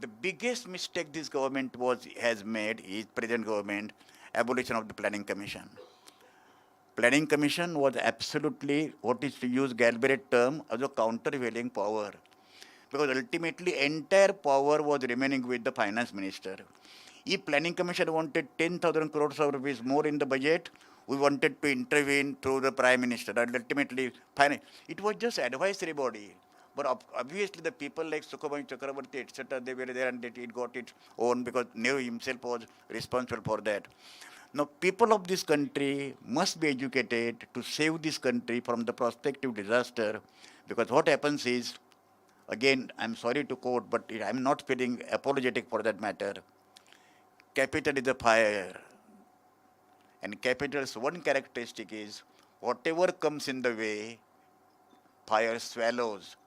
the biggest mistake this government has made is present government, abolition of the Planning Commission. Planning Commission was absolutely, what is to use Galbraith term, as a countervailing power. Because ultimately entire power was remaining with the finance minister. If Planning Commission wanted 10,000 crores of rupees more in the budget, we wanted to intervene through the Prime Minister. And ultimately, it was just advisory body. But obviously the people like Sukhabani Chakrabarti, etc., they were there and it got its own, because Nehru himself was responsible for that. Now, people of this country must be educated to save this country from the prospective disaster, because what happens is, again, I'm sorry to quote, but I'm not feeling apologetic for that matter. Capital is a fire. And capital's one characteristic is, whatever comes in the way, fire swallows.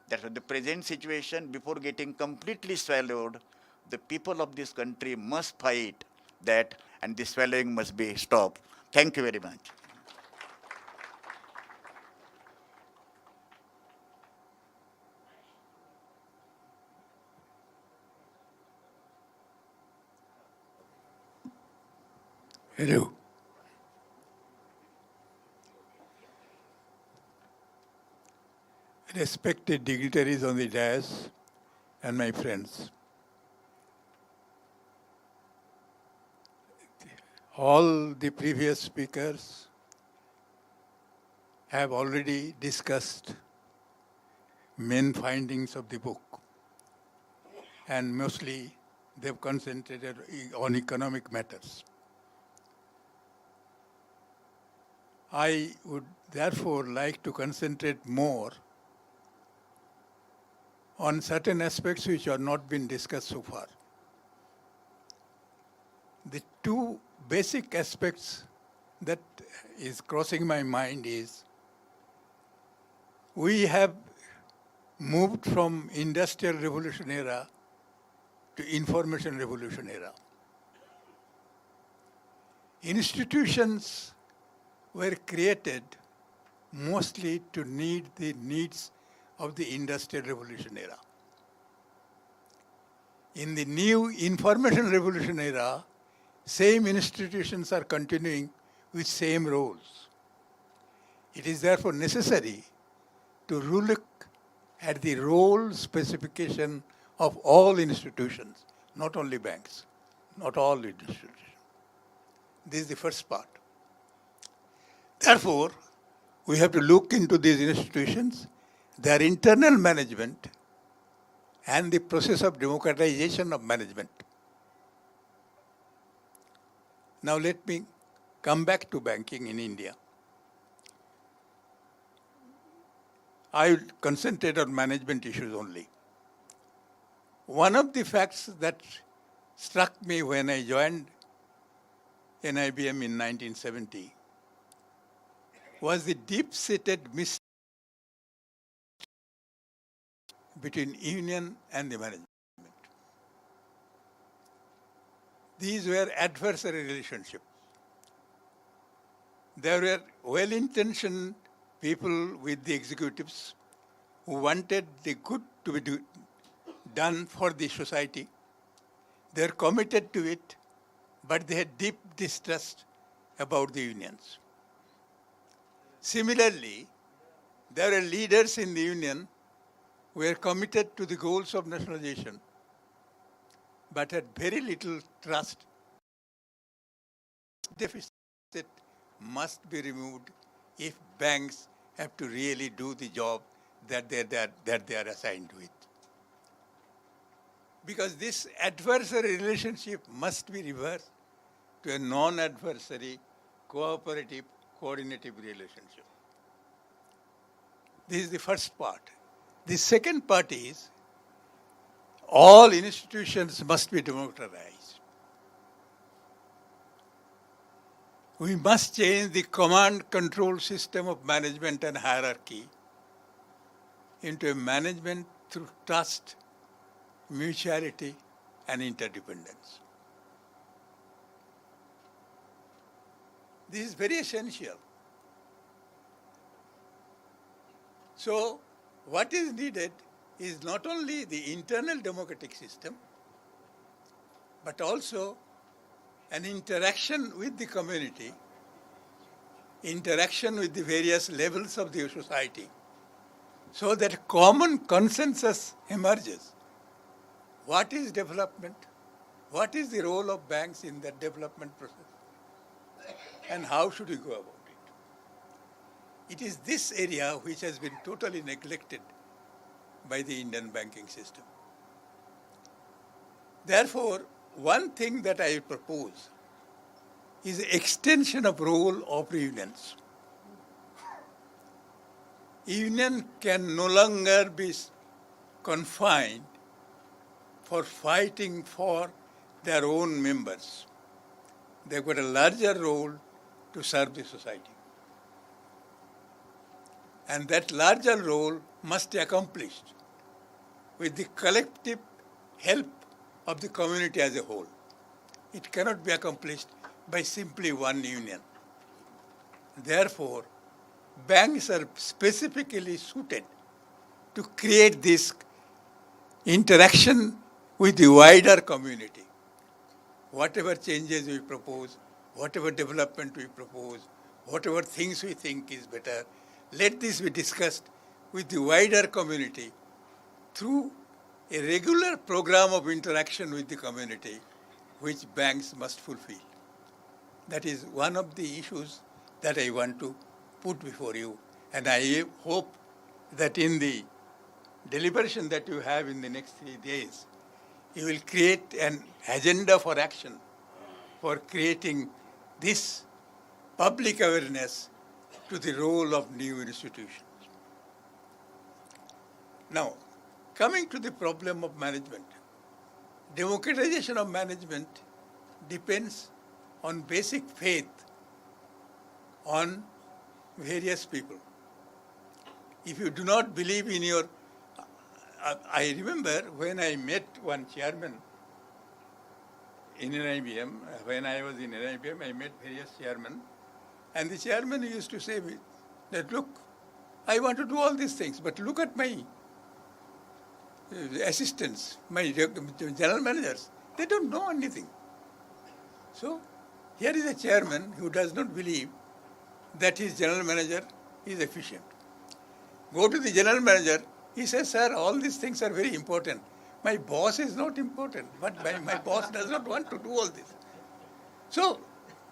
That's the present situation. Before getting completely swallowed, the people of this country must fight that, and the swallowing must be stopped. Thank you very much. Hello. Respected dignitaries on the dais and my friends. All the previous speakers have already discussed main findings of the book, and mostly they've concentrated on economic matters. I would therefore like to concentrate more on certain aspects which have not been discussed so far. The two basic aspects that is crossing my mind is we have moved from industrial revolution era to information revolution era. Institutions were created mostly to meet the needs of the industrial revolution era. In the new information revolution era, same institutions are continuing with same roles. It is therefore necessary to look at the role specification of all institutions, not only banks, not all institutions. This is the first part. Therefore, we have to look into these institutions, their internal management, and the process of democratization of management. Now let me come back to banking in India. I will concentrate on management issues only. One of the facts that struck me when I joined NIBM in 1970 was the deep-seated mistrust between union and the management. These were adversary relationships. There were well-intentioned people with the executives who wanted the good to be done for the society. They are committed to it, but they had deep distrust about the unions. Similarly, there are leaders in the union who were committed to the goals of nationalization, but had very little trust. Deficit must be removed if banks have to really do the job that they are assigned to it. Because this adversary relationship must be reversed to a non-adversary, cooperative, coordinative relationship. This is the first part. The second part is all institutions must be democratized. We must change the command control system of management and hierarchy into a management through trust, mutuality, and interdependence. This is very essential. So, what is needed is not only the internal democratic system, but also an interaction with the community, interaction with the various levels of the society, so that common consensus emerges. What is development? What is the role of banks in that development process? And how should we go about it? It is this area which has been totally neglected by the Indian banking system. Therefore, one thing that I propose is the extension of role of unions. Union can no longer be confined for fighting for their own members. They've got a larger role to serve the society. And that larger role must be accomplished with the collective help of the community as a whole. It cannot be accomplished by simply one union. Therefore, banks are specifically suited to create this interaction with the wider community. Whatever changes we propose whatever development we propose, whatever things we think is better, let this be discussed with the wider community through a regular program of interaction with the community, which banks must fulfill. That is one of the issues that I want to put before you, and I hope that in the deliberation that you have in the next 3 days, you will create an agenda for action for creating this public awareness to the role of new institutions. Now, coming to the problem of management, democratization of management depends on basic faith on various people. If you do not believe in your... I remember when I met one chairman in NIBM, when I was in NIBM, I met various chairmen, and the chairman used to say me that, look, I want to do all these things, but look at my assistants, my general managers, they don't know anything. So, here is a chairman who does not believe that his general manager is efficient. Go to the general manager, he says, sir, all these things are very important. My boss is not important, but my boss does not want to do all this. So,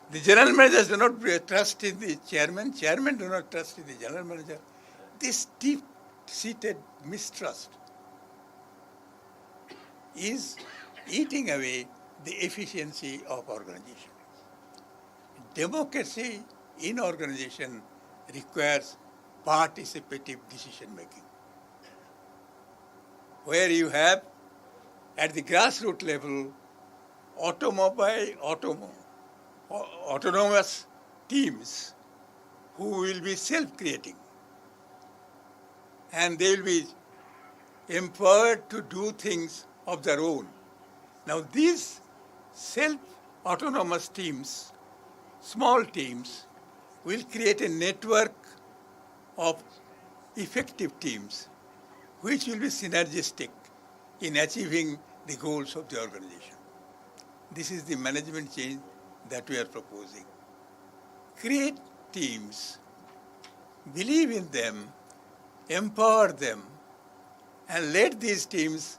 the general managers do not trust in the chairman do not trust in the general manager. This deep-seated mistrust is eating away the efficiency of organization. Democracy in organization requires participative decision making, where you have at the grassroots level autonomous teams who will be self-creating, and they will be empowered to do things of their own. Now these self-autonomous teams, small teams, will create a network of effective teams which will be synergistic in achieving the goals of the organization. This is the management change that we are proposing. Create teams, believe in them, empower them, and let these teams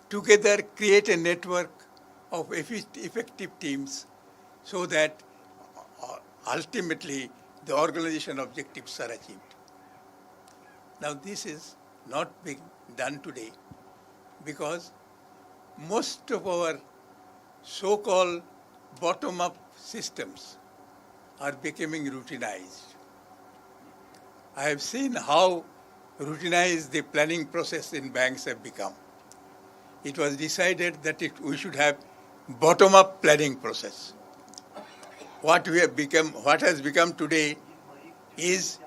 together create a network of effective teams so that ultimately the organization objectives are achieved. Now this is not being done today because most of our so-called bottom-up systems are becoming routinized. I have seen how routinized the planning process in banks have become. It was decided that we should have bottom-up planning process. What has become today is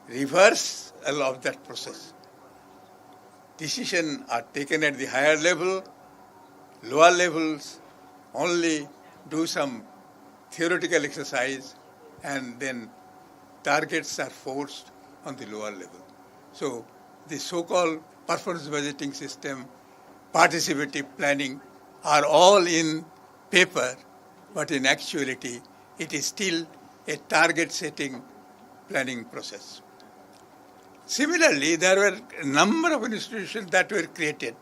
reversal of that process. Decisions are taken at the higher level, lower levels only do some theoretical exercise, and then targets are forced on the lower level. So the so-called performance budgeting system, participative planning are all in paper, but in actuality it is still a target-setting planning process. Similarly, there were a number of institutions that were created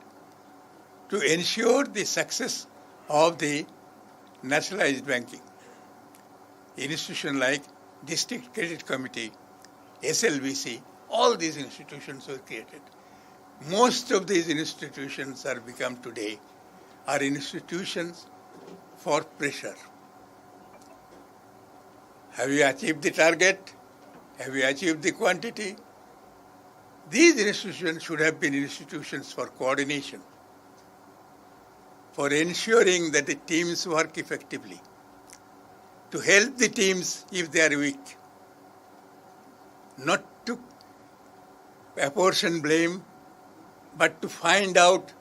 to ensure the success of the nationalized banking. Institutions like District Credit Committee, SLBC, all these institutions were created. Most of these institutions are become today are institutions for pressure. Have you achieved the target? Have you achieved the quantity? These institutions should have been institutions for coordination, for ensuring that the teams work effectively, to help the teams if they are weak, not to apportion blame, but to find out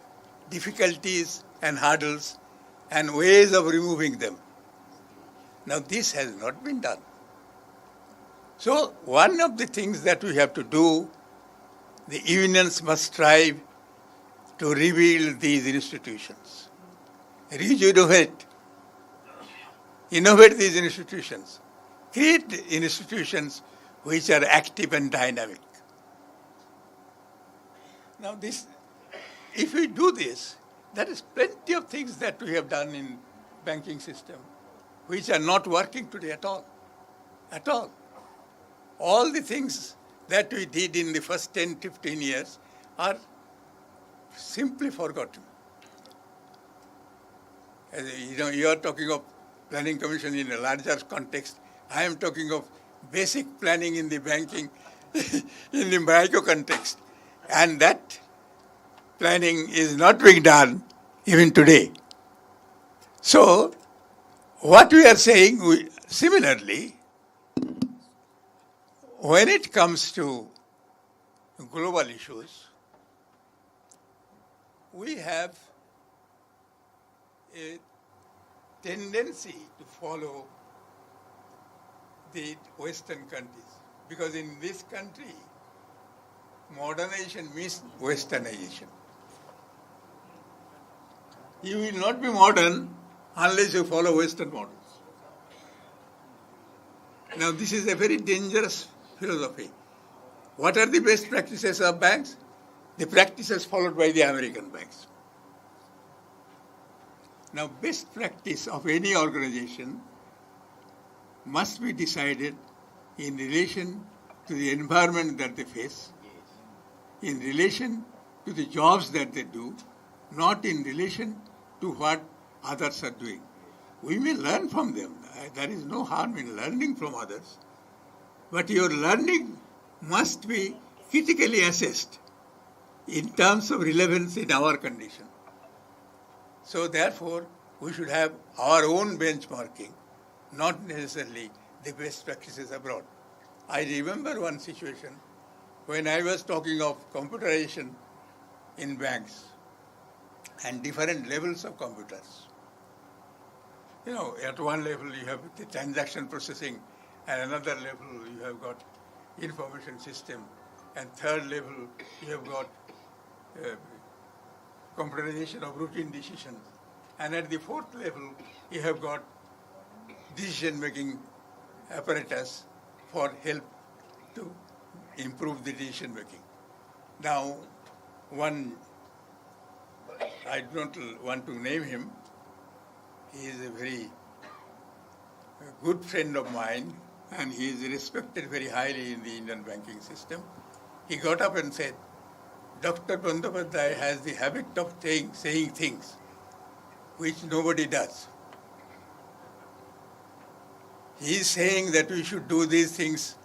difficulties and hurdles and ways of removing them. Now this has not been done. So one of the things that we have to do, the unions must strive to rebuild these institutions, rejuvenate innovate these institutions, create institutions which are active and dynamic. Now this, if we do this, there is plenty of things that we have done in banking system which are not working today at all. At all. All the things that we did in the first 10, 15 years are simply forgotten. You are talking of planning commission in a larger context. I am talking of basic planning in the banking in the micro context. And that planning is not being done even today. So, what we are saying, similarly, when it comes to global issues, we have a tendency to follow the Western countries. Because in this country, modernization means Westernization. You will not be modern unless you follow Western models. Now, this is a very dangerous philosophy. What are the best practices of banks? The practices followed by the American banks. Now, best practice of any organization must be decided in relation to the environment that they face, in relation to the jobs that they do, not in relation to what others are doing. We may learn from them. There is no harm in learning from others. But your learning must be critically assessed in terms of relevance in our condition. So therefore, we should have our own benchmarking, not necessarily the best practices abroad. I remember one situation when I was talking of computerization in banks and different levels of computers. You know, at one level you have the transaction processing, and another level you have got information system, and third level you have got computerization of routine decisions, and at the fourth level you have got decision-making apparatus for help to improve the decision-making. Now, one, I don't want to name him, he is a very good friend of mine, and he is respected very highly in the Indian banking system. He got up and said, Dr. Bandyopadhyay has the habit of saying things which nobody does. He is saying that we should do these things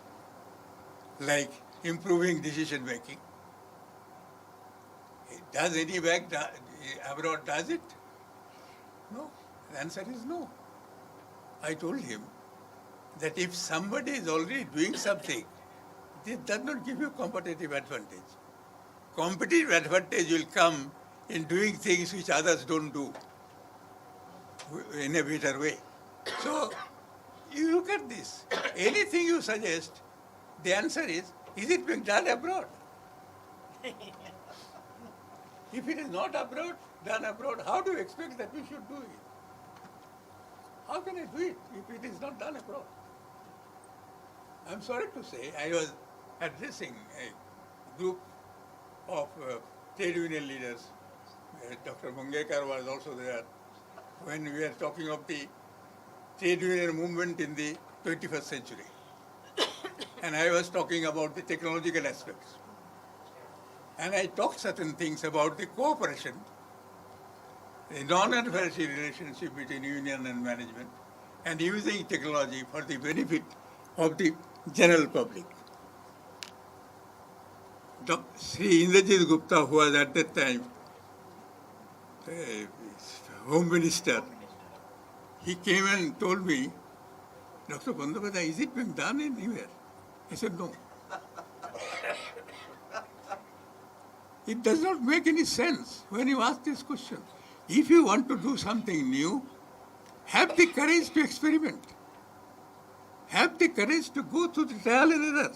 like improving decision making. Does any bank abroad does it? No. The answer is no. I told him that if somebody is already doing something, this does not give you competitive advantage. Competitive advantage will come in doing things which others don't do in a better way. So, you look at this. Anything you suggest, the answer is it being done abroad? If it is not abroad, done abroad, how do you expect that we should do it? How can I do it if it is not done abroad? I'm sorry to say, I was addressing a group of trade union leaders. Dr. Mangekar was also there when we were talking of the trade union movement in the 21st century. And I was talking about the technological aspects. And I talked certain things about the cooperation, the non-adversarial relationship between union and management, and using technology for the benefit of the general public. Sri Indrajit Gupta, who was at that time Home Minister, he came and told me, Dr. Bandyopadhyay, is it being done anywhere? I said, no. It does not make any sense when you ask this question. If you want to do something new, have the courage to experiment. Have the courage to go through the trial and error,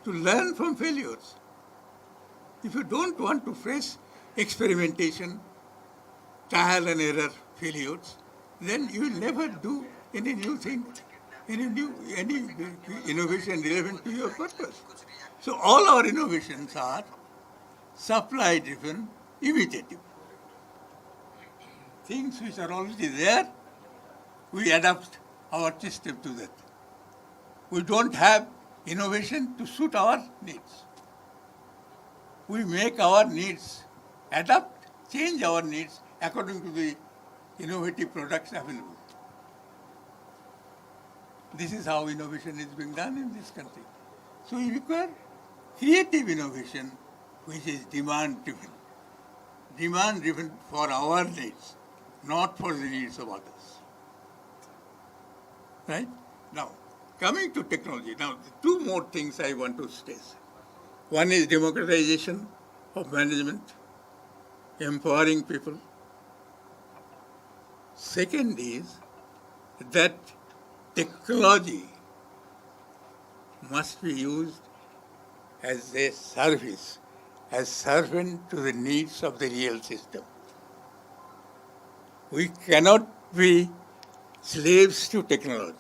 to learn from failures. If you don't want to face experimentation, trial and error failures, then you will never do any new thing, any innovation relevant to your purpose. So all our innovations are supply driven, imitative. Things which are already there, we adapt our system to that. We don't have innovation to suit our needs. We make our needs, adapt, change our needs according to the innovative products available. This is how innovation is being done in this country. So we require creative innovation which is demand-driven. Demand-driven for our needs, not for the needs of others. Right? Now, coming to technology, now two more things I want to stress. One is democratization of management, empowering people. Second is that technology must be used as a service, as servant to the needs of the real system. We cannot be slaves to technology.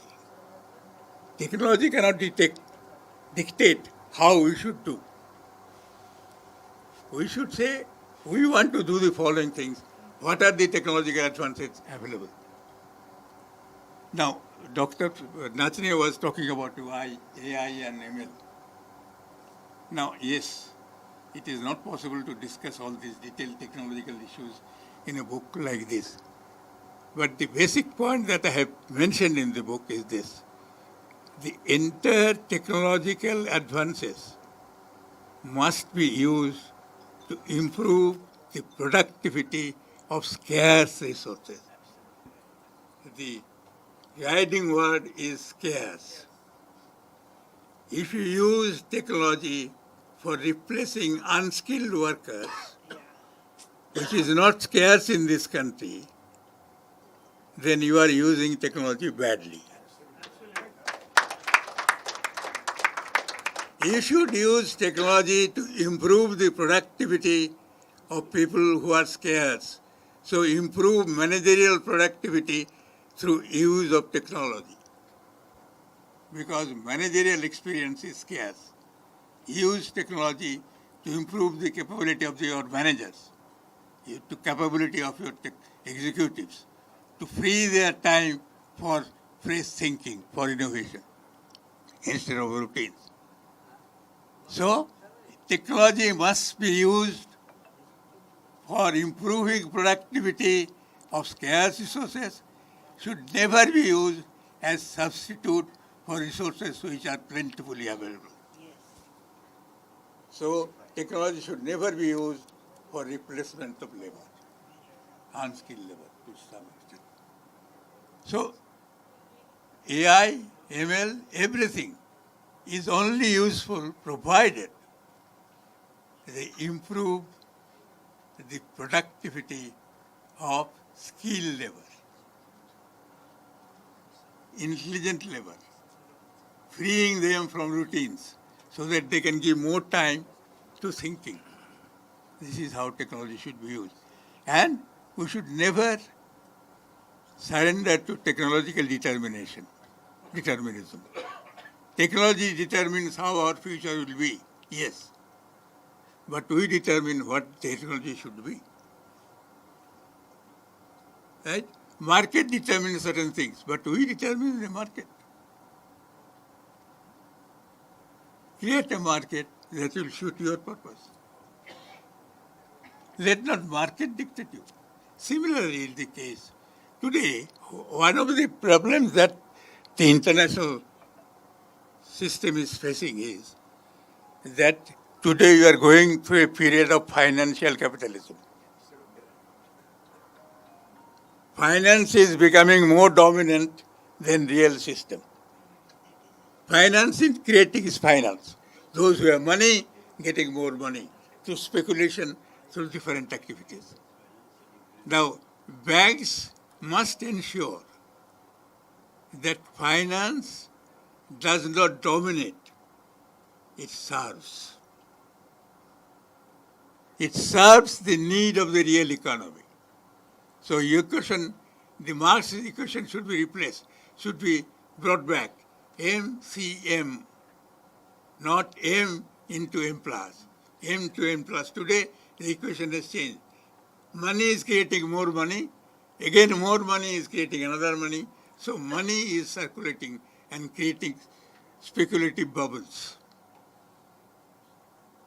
Technology cannot dictate how we should do. We should say, we want to do the following things. What are the technological advances available? Now, Dr. Nachne was talking about AI and ML. Now, yes, it is not possible to discuss all these detailed technological issues in a book like this. But the basic point that I have mentioned in the book is this. The entire technological advances must be used to improve the productivity of scarce resources. The guiding word is scarce. If you use technology for replacing unskilled workers, which is not scarce in this country, then you are using technology badly. You should use technology to improve the productivity of people who are scarce. So improve managerial productivity through use of technology. Because managerial experience is scarce. Use technology to improve the capability of your managers, the capability of your executives, to free their time for fresh thinking, for innovation, instead of routines. So, technology must be used for improving productivity of scarce resources, should never be used as substitute for resources which are plentifully available. So, technology should never be used for replacement of labor, unskilled labor to some extent. So, AI, ML, everything is only useful provided they improve the productivity of skilled labor, intelligent labor, freeing them from routines so that they can give more time to thinking. This is how technology should be used. And we should never surrender to technological determinism. Technology determines how our future will be, yes. But we determine what technology should be. Right? Market determines certain things, but we determine the market. Create a market that will suit your purpose. Let not market dictate you. Similarly, in the case, today, one of the problems that the international system is facing is that today you are going through a period of financial capitalism. Finance is becoming more dominant than real system. Finance in creating is finance. Those who have money getting more money through speculation, through different activities. Now, banks must ensure that finance does not dominate, it serves. It serves the need of the real economy. So your question the Marx equation should be replaced, should be brought back. MCM, not M into M plus. M to M plus. Today, the equation has changed. Money is creating more money. Again, more money is creating another money. So money is circulating and creating speculative bubbles.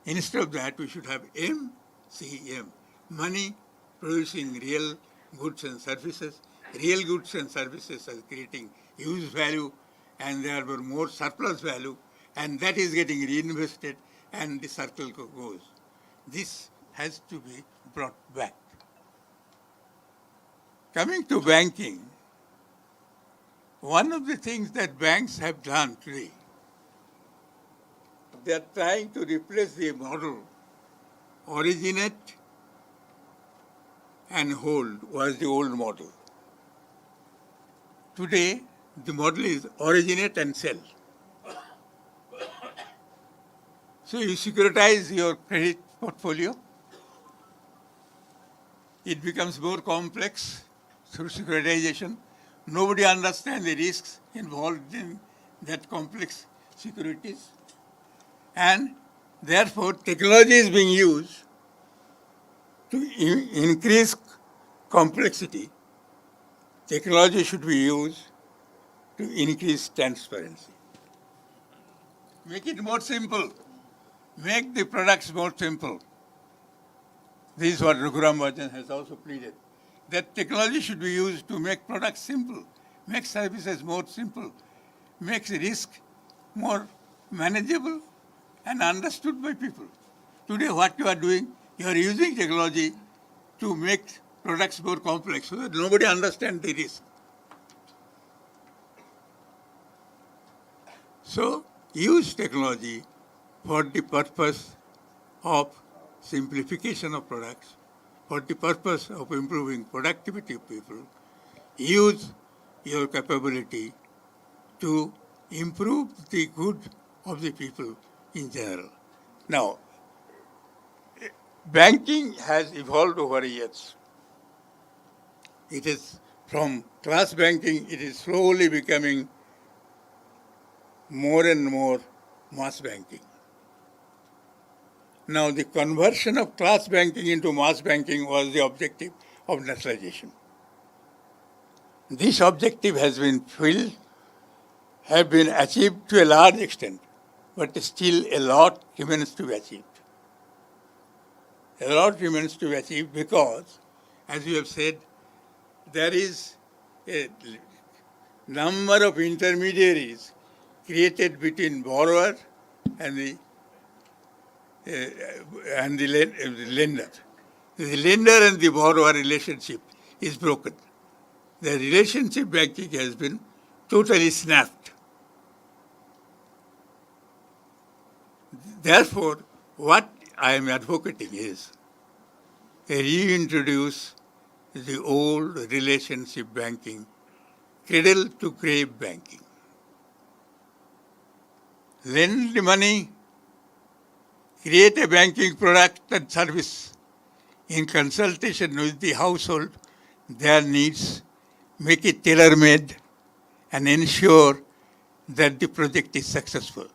Instead of that, we should have MCM, money producing real goods and services. Real goods and services are creating huge value, and therefore more surplus value, and that is getting reinvested, and the circle goes. This has to be brought back. Coming to banking, one of the things that banks have done today, they are trying to replace the model originate and hold was the old model. Today, the model is originate and sell. So you securitize your credit portfolio. It becomes more complex through securitization. Nobody understands the risks involved in that complex securities. And therefore, technology is being used to increase complexity. Technology should be used to increase transparency. Make it more simple. Make the products more simple. This is what Raghuram Bhajan has also pleaded. That technology should be used to make products simple, make services more simple, make risk more manageable and understood by people. Today what you are doing, you are using technology to make products more complex so that nobody understands the risk. So use technology for the purpose of simplification of products, for the purpose of improving productivity of people. Use your capability to improve the good of the people in general. Now, banking has evolved over years. It is from class banking, it is slowly becoming more and more mass banking. Now, the conversion of class banking into mass banking was the objective of nationalization. This objective has been have been achieved to a large extent, but still a lot remains to be achieved. A lot remains to be achieved because, as you have said, there is a number of intermediaries created between borrower and the lender. The lender and the borrower relationship is broken. The relationship banking has been totally snapped. Therefore, what I am advocating is reintroduce the old relationship banking, cradle to grave banking. Lend the money, create a banking product and service in consultation with the household, their needs, make it tailor-made and ensure that the project is successful.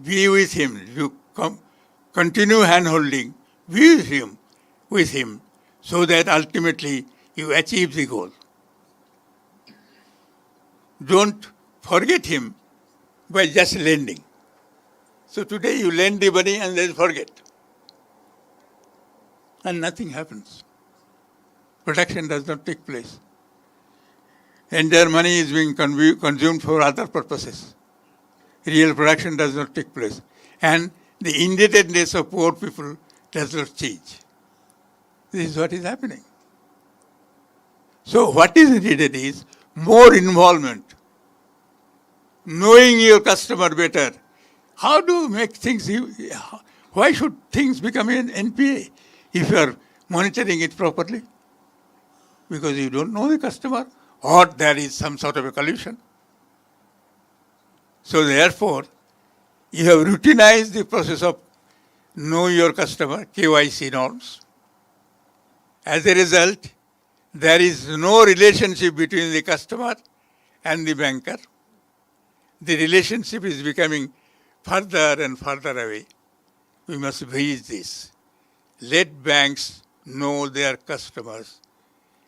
Be with him, you continue hand-holding, be with him so that ultimately you achieve the goal. Don't forget him by just lending. So today you lend the money and then forget. And nothing happens. Production does not take place. Entire money is being consumed for other purposes. Real production does not take place. And the indebtedness of poor people does not change. This is what is happening. So what is needed is more involvement. Knowing your customer better. How do you make things, why should things become an NPA if you are monitoring it properly? Because you don't know the customer or there is some sort of a collusion. So therefore, you have routinized the process of know your customer, KYC norms. As a result, there is no relationship between the customer and the banker. The relationship is becoming further and further away. We must bridge this. Let banks know their customers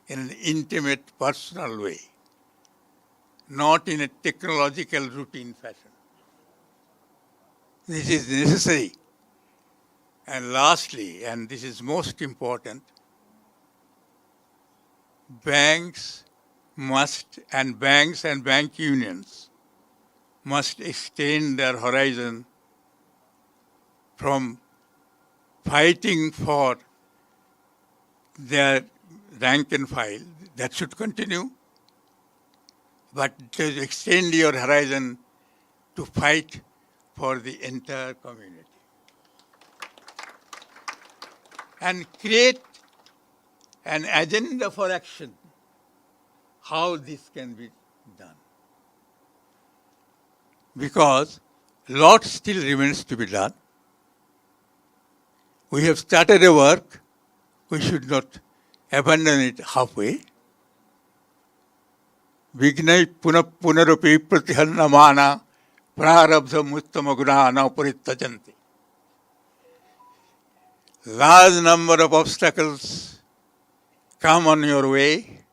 in an intimate, personal way, not in a technological routine fashion. This is necessary. And lastly, and this is most important, banks and bank unions must extend their horizon from fighting for their rank and file. That should continue. But to extend your horizon to fight for the entire community. And create an agenda for action, how this can be done. Because lot still remains to be done. We have started a work, we should not abandon it halfway. Vignai punarapi pratihannamana prarabdha muttamaguna purittajanti. Large number of obstacles come on your way,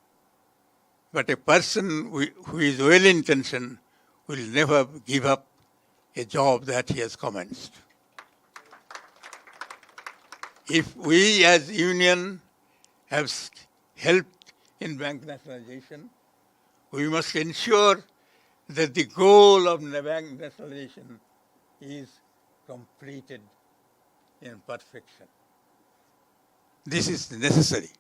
but a person who is well-intentioned will never give up a job that he has commenced. If we as union have helped in bank nationalization, we must ensure that the goal of bank nationalization is completed in perfection. This is necessary.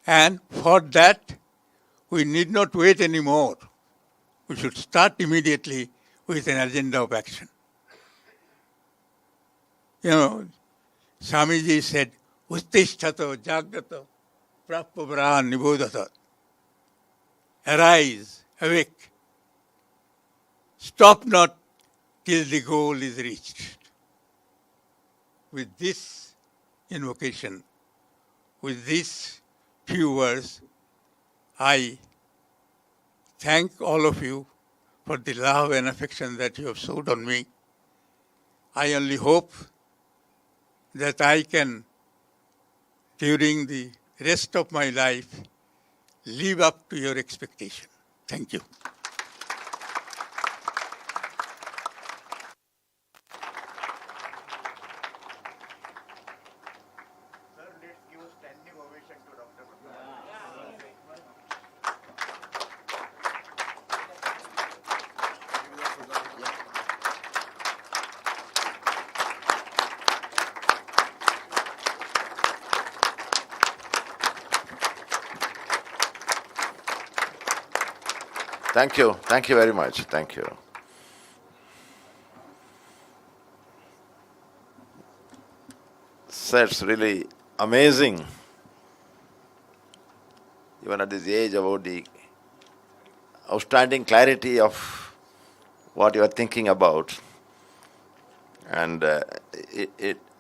And for that, we need not wait anymore. We should start immediately with an agenda of action. You know, Swamiji said, Uttishtato jagrato prapavara nibodhata. Arise, awake. Stop not till the goal is reached. With this invocation, with these few words, I thank all of you for the love and affection that you have showed on me. I only hope that I can, during the rest of my life, live up to your expectation. Thank you. Thank you. Thank you very much. Thank you. So it's really amazing, even at this age, about the outstanding clarity of what you are thinking about. And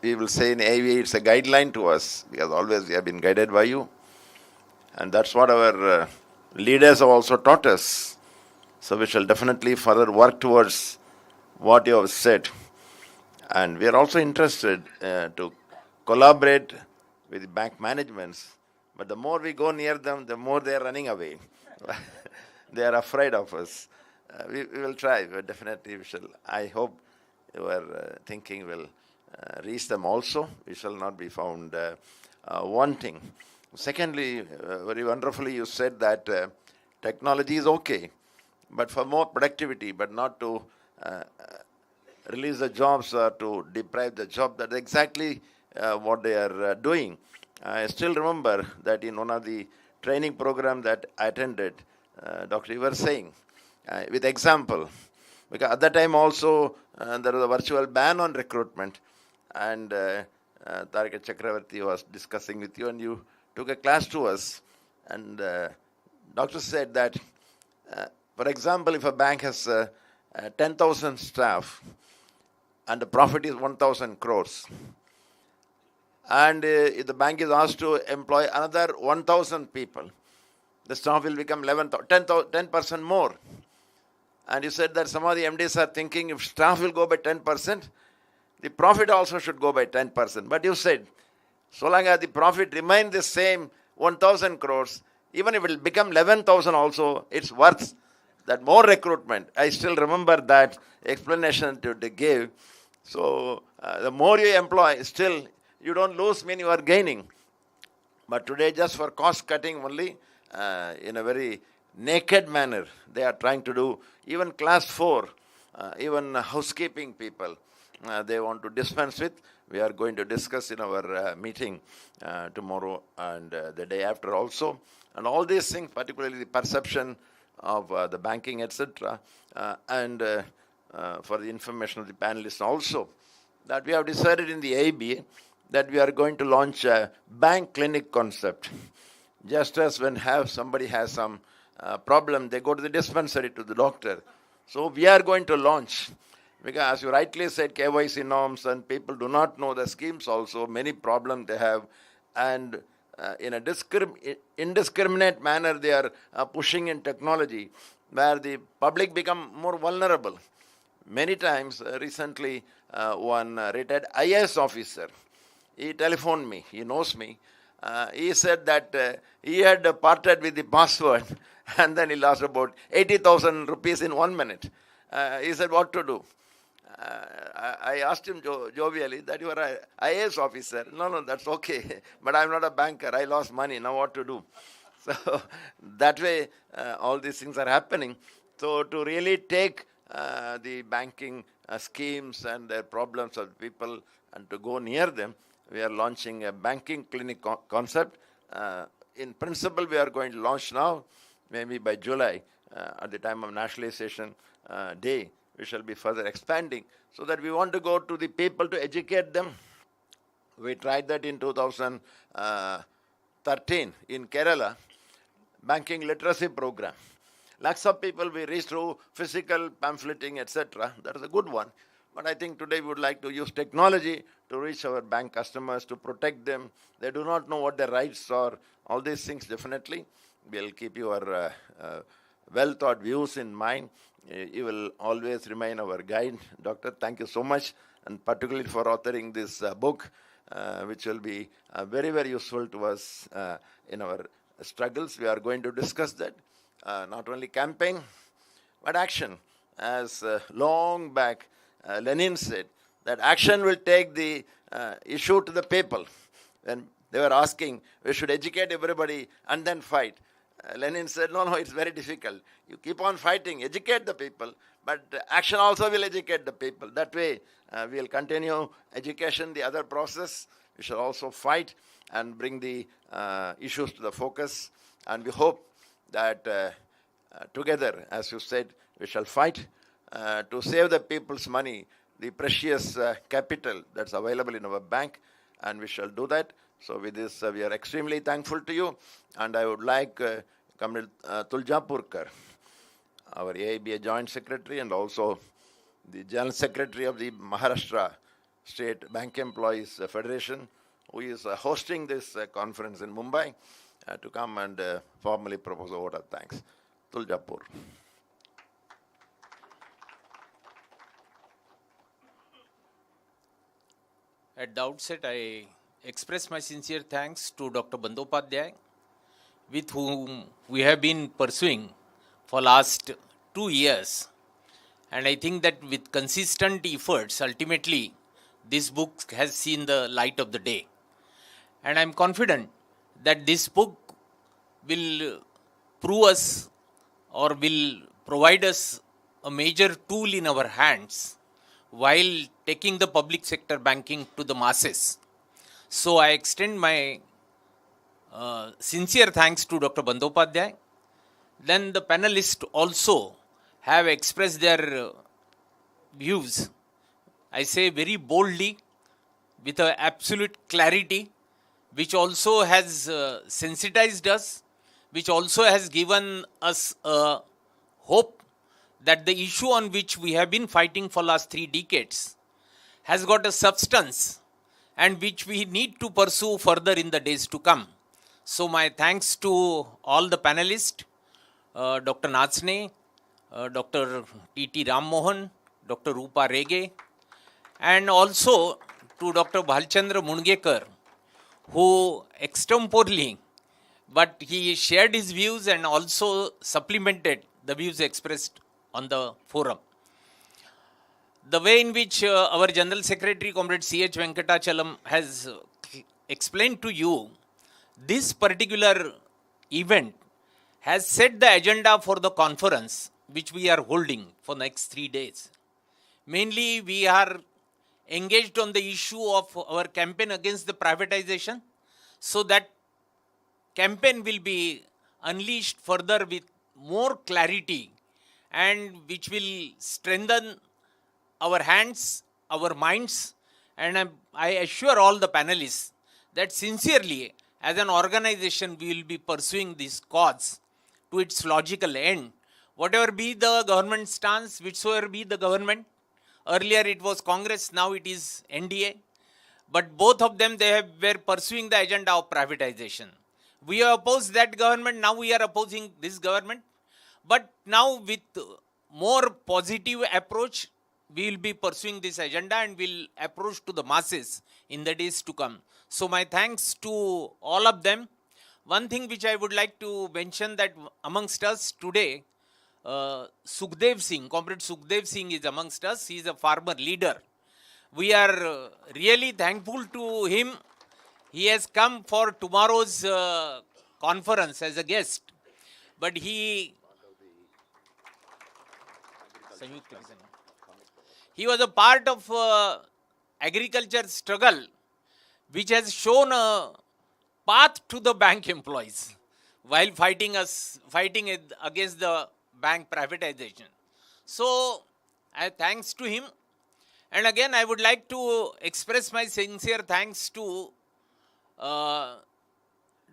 we will say in AIBEA, it's a guideline to us, because always we have been guided by you. And that's what our leaders have also taught us. So we shall definitely further work towards what you have said. And we are also interested to collaborate with bank managements. But the more we go near them, the more they are running away. They are afraid of us. We will try, but definitely we shall. I hope your thinking will reach them also. We shall not be found wanting. Secondly, very wonderfully you said that technology is okay, but for more productivity, but not to release the jobs or to deprive the job. That's exactly what they are doing. I still remember that in one of the training programs that I attended, Dr. You were saying, with example, because at that time also there was a virtual ban on recruitment, and Tarika Chakravarti was discussing with you, and you took a class to us, and doctor said that, for example, if a bank has 10,000 staff and the profit is 1,000 crores, and if the bank is asked to employ another 1,000 people, the staff will become 10% more. And you said that some of the MDs are thinking if staff will go by 10%, the profit also should go by 10%. But you said, so long as the profit remains the same, 1,000 crores, even if it will become 11,000 also, it's worth that more recruitment. I still remember that explanation to give. So the more you employ, still you don't lose, mean you are gaining. But today, just for cost cutting only, in a very naked manner, they are trying to do. Even class 4, even housekeeping people, they want to dispense with. We are going to discuss in our meeting tomorrow and the day after also. And all these things, particularly the perception of the banking, etc., and for the information of the panelists also, that we have decided in the AIBEA that we are going to launch a bank clinic concept. Just as when somebody has some problem, they go to the dispensary to the doctor. So we are going to launch, because as you rightly said, KYC norms, and people do not know the schemes also, many problems they have, and in a indiscriminate manner they are pushing in technology where the public become more vulnerable. Many times, recently, one retired IAS officer, he telephoned me, he knows me. He said that he had parted with the password and then he lost about 80,000 rupees in 1 minute. He said, what to do? I asked him jovially that you are an IAS officer. No, that's okay. But I'm not a banker. I lost money. Now what to do? So that way, all these things are happening. So to really take the banking schemes and the problems of people and to go near them, we are launching a banking clinic concept. In principle, we are going to launch now, maybe by July, at the time of Nationalization Day. We shall be further expanding, so that we want to go to the people to educate them. We tried that in 2013 in Kerala, banking literacy program. Lots of people we reach through physical pamphleting, etc. That is a good one. But I think today we would like to use technology to reach our bank customers, to protect them. They do not know what their rights are. All these things, definitely. We'll keep your well-thought views in mind. You will always remain our guide. Doctor, thank you so much, and particularly for authoring this book, which will be very, very useful to us in our struggles. We are going to discuss that. Not only campaign, but action. As long back Lenin said, that action will take the issue to the people. When they were asking, we should educate everybody and then fight. Lenin said, no, it's very difficult. You keep on fighting, educate the people, but action also will educate the people. That way, we will continue education, the other process. We shall also fight and bring the issues to the focus. And we hope that together, as you said, we shall fight to save the people's money, the precious capital that's available in our bank, and we shall do that. So with this, we are extremely thankful to you, and I would like Comrade Tuljapurkar, our AIBEA Joint Secretary and also the General Secretary of the Maharashtra State Bank Employees Federation, who is hosting this conference in Mumbai, to come and formally propose a vote of thanks. Tuljapur. At the outset, I express my sincere thanks to Dr. Bandyopadhyay, with whom we have been pursuing for last 2 years. And I think that with consistent efforts, ultimately, this book has seen the light of the day. And I'm confident that this book will prove us or will provide us a major tool in our hands while taking the public sector banking to the masses. So I extend my sincere thanks to Dr. Bandyopadhyay. Then the panelists also have expressed their views, I say very boldly, with an absolute clarity, which also has sensitized us, which also has given us a hope that the issue on which we have been fighting for last 3 decades has got a substance and which we need to pursue further in the days to come. So my thanks to all the panelists, Dr. Natsne, Dr. T.T. Ram Mohan, Dr. Rupa Rege, and also to Dr. Bhalchandra Mungekar, who extemporally, but he shared his views and also supplemented the views expressed on the forum. The way in which our General Secretary, Comrade C.H. Venkatachalam, has explained to you, this particular event has set the agenda for the conference which we are holding for next 3 days. Mainly, we are engaged on the issue of our campaign against the privatization, so that campaign will be unleashed further with more clarity and which will strengthen our hands, our minds, and I assure all the panelists that sincerely, as an organization, we will be pursuing this cause to its logical end. Whatever be the government stance, whichsoever be the government, earlier it was Congress, now it is NDA, but both of them, were pursuing the agenda of privatization. We have opposed that government, now we are opposing this government, but now with more positive approach, we will be pursuing this agenda and will approach to the masses in the days to come. So my thanks to all of them. One thing which I would like to mention, that amongst us today, Sukhdev Singh, Comrade Sukhdev Singh is amongst us. He is a farmer leader. We are really thankful to him. He has come for tomorrow's conference as a guest, but he was a part of agriculture struggle, which has shown a path to the bank employees while fighting against the bank privatization. So, thanks to him. And again, I would like to express my sincere thanks to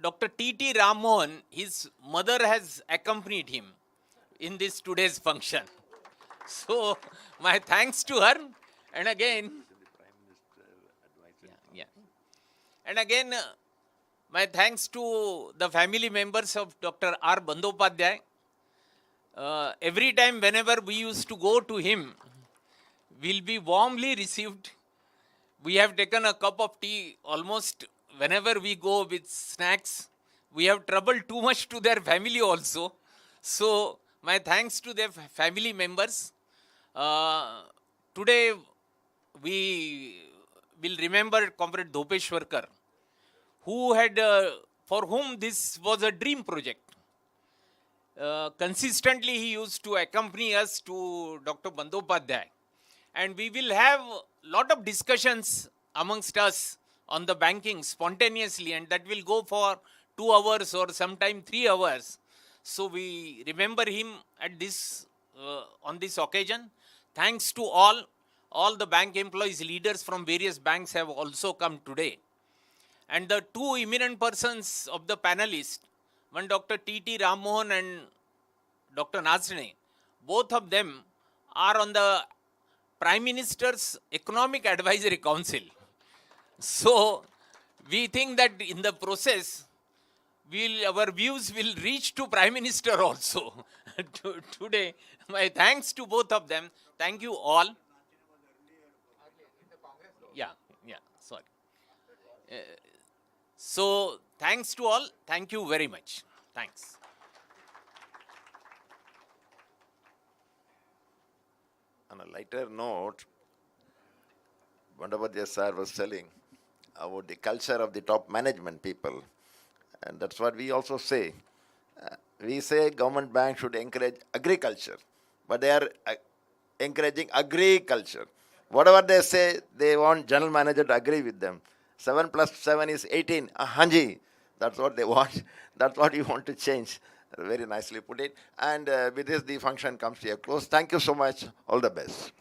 Dr. T.T. Ram Mohan. His mother has accompanied him in this today's function. So, my thanks to her. And again, and again, my thanks to the family members of Dr. R. Bandyopadhyay. Every time, whenever we used to go to him, we'll be warmly received. We have taken a cup of tea almost whenever we go with snacks. We have troubled too much to their family also. So, my thanks to their family members. Today, we will remember Comrade Dhopeshwarkar, who had, for whom this was a dream project. Consistently, he used to accompany us to Dr. Bandyopadhyay. And we will have a lot of discussions amongst us on the banking spontaneously, and that will go for 2 hours or sometime 3 hours. So we remember him at this, on this occasion. Thanks to all the bank employees, leaders from various banks have also come today. And the 2 eminent persons of the panelists, one Dr. T.T. Ram Mohan and Dr. Natsne, both of them are on the Prime Minister's Economic Advisory Council. So, we think that in the process, our views will reach to Prime Minister also. Today, my thanks to both of them. Thank you all. Yeah, sorry. So, thanks to all. Thank you very much. Thanks. On a lighter note, Bandyopadhyay sir was telling about the culture of the top management people. And that's what we also say. We say government banks should encourage agriculture, but they are encouraging agriculture. Whatever they say, they want general manager to agree with them. 7 plus 7 is 18. Hanji, that's what they want. That's what we want to change. Very nicely put it. And with this, the function comes to a close. Thank you so much. All the best.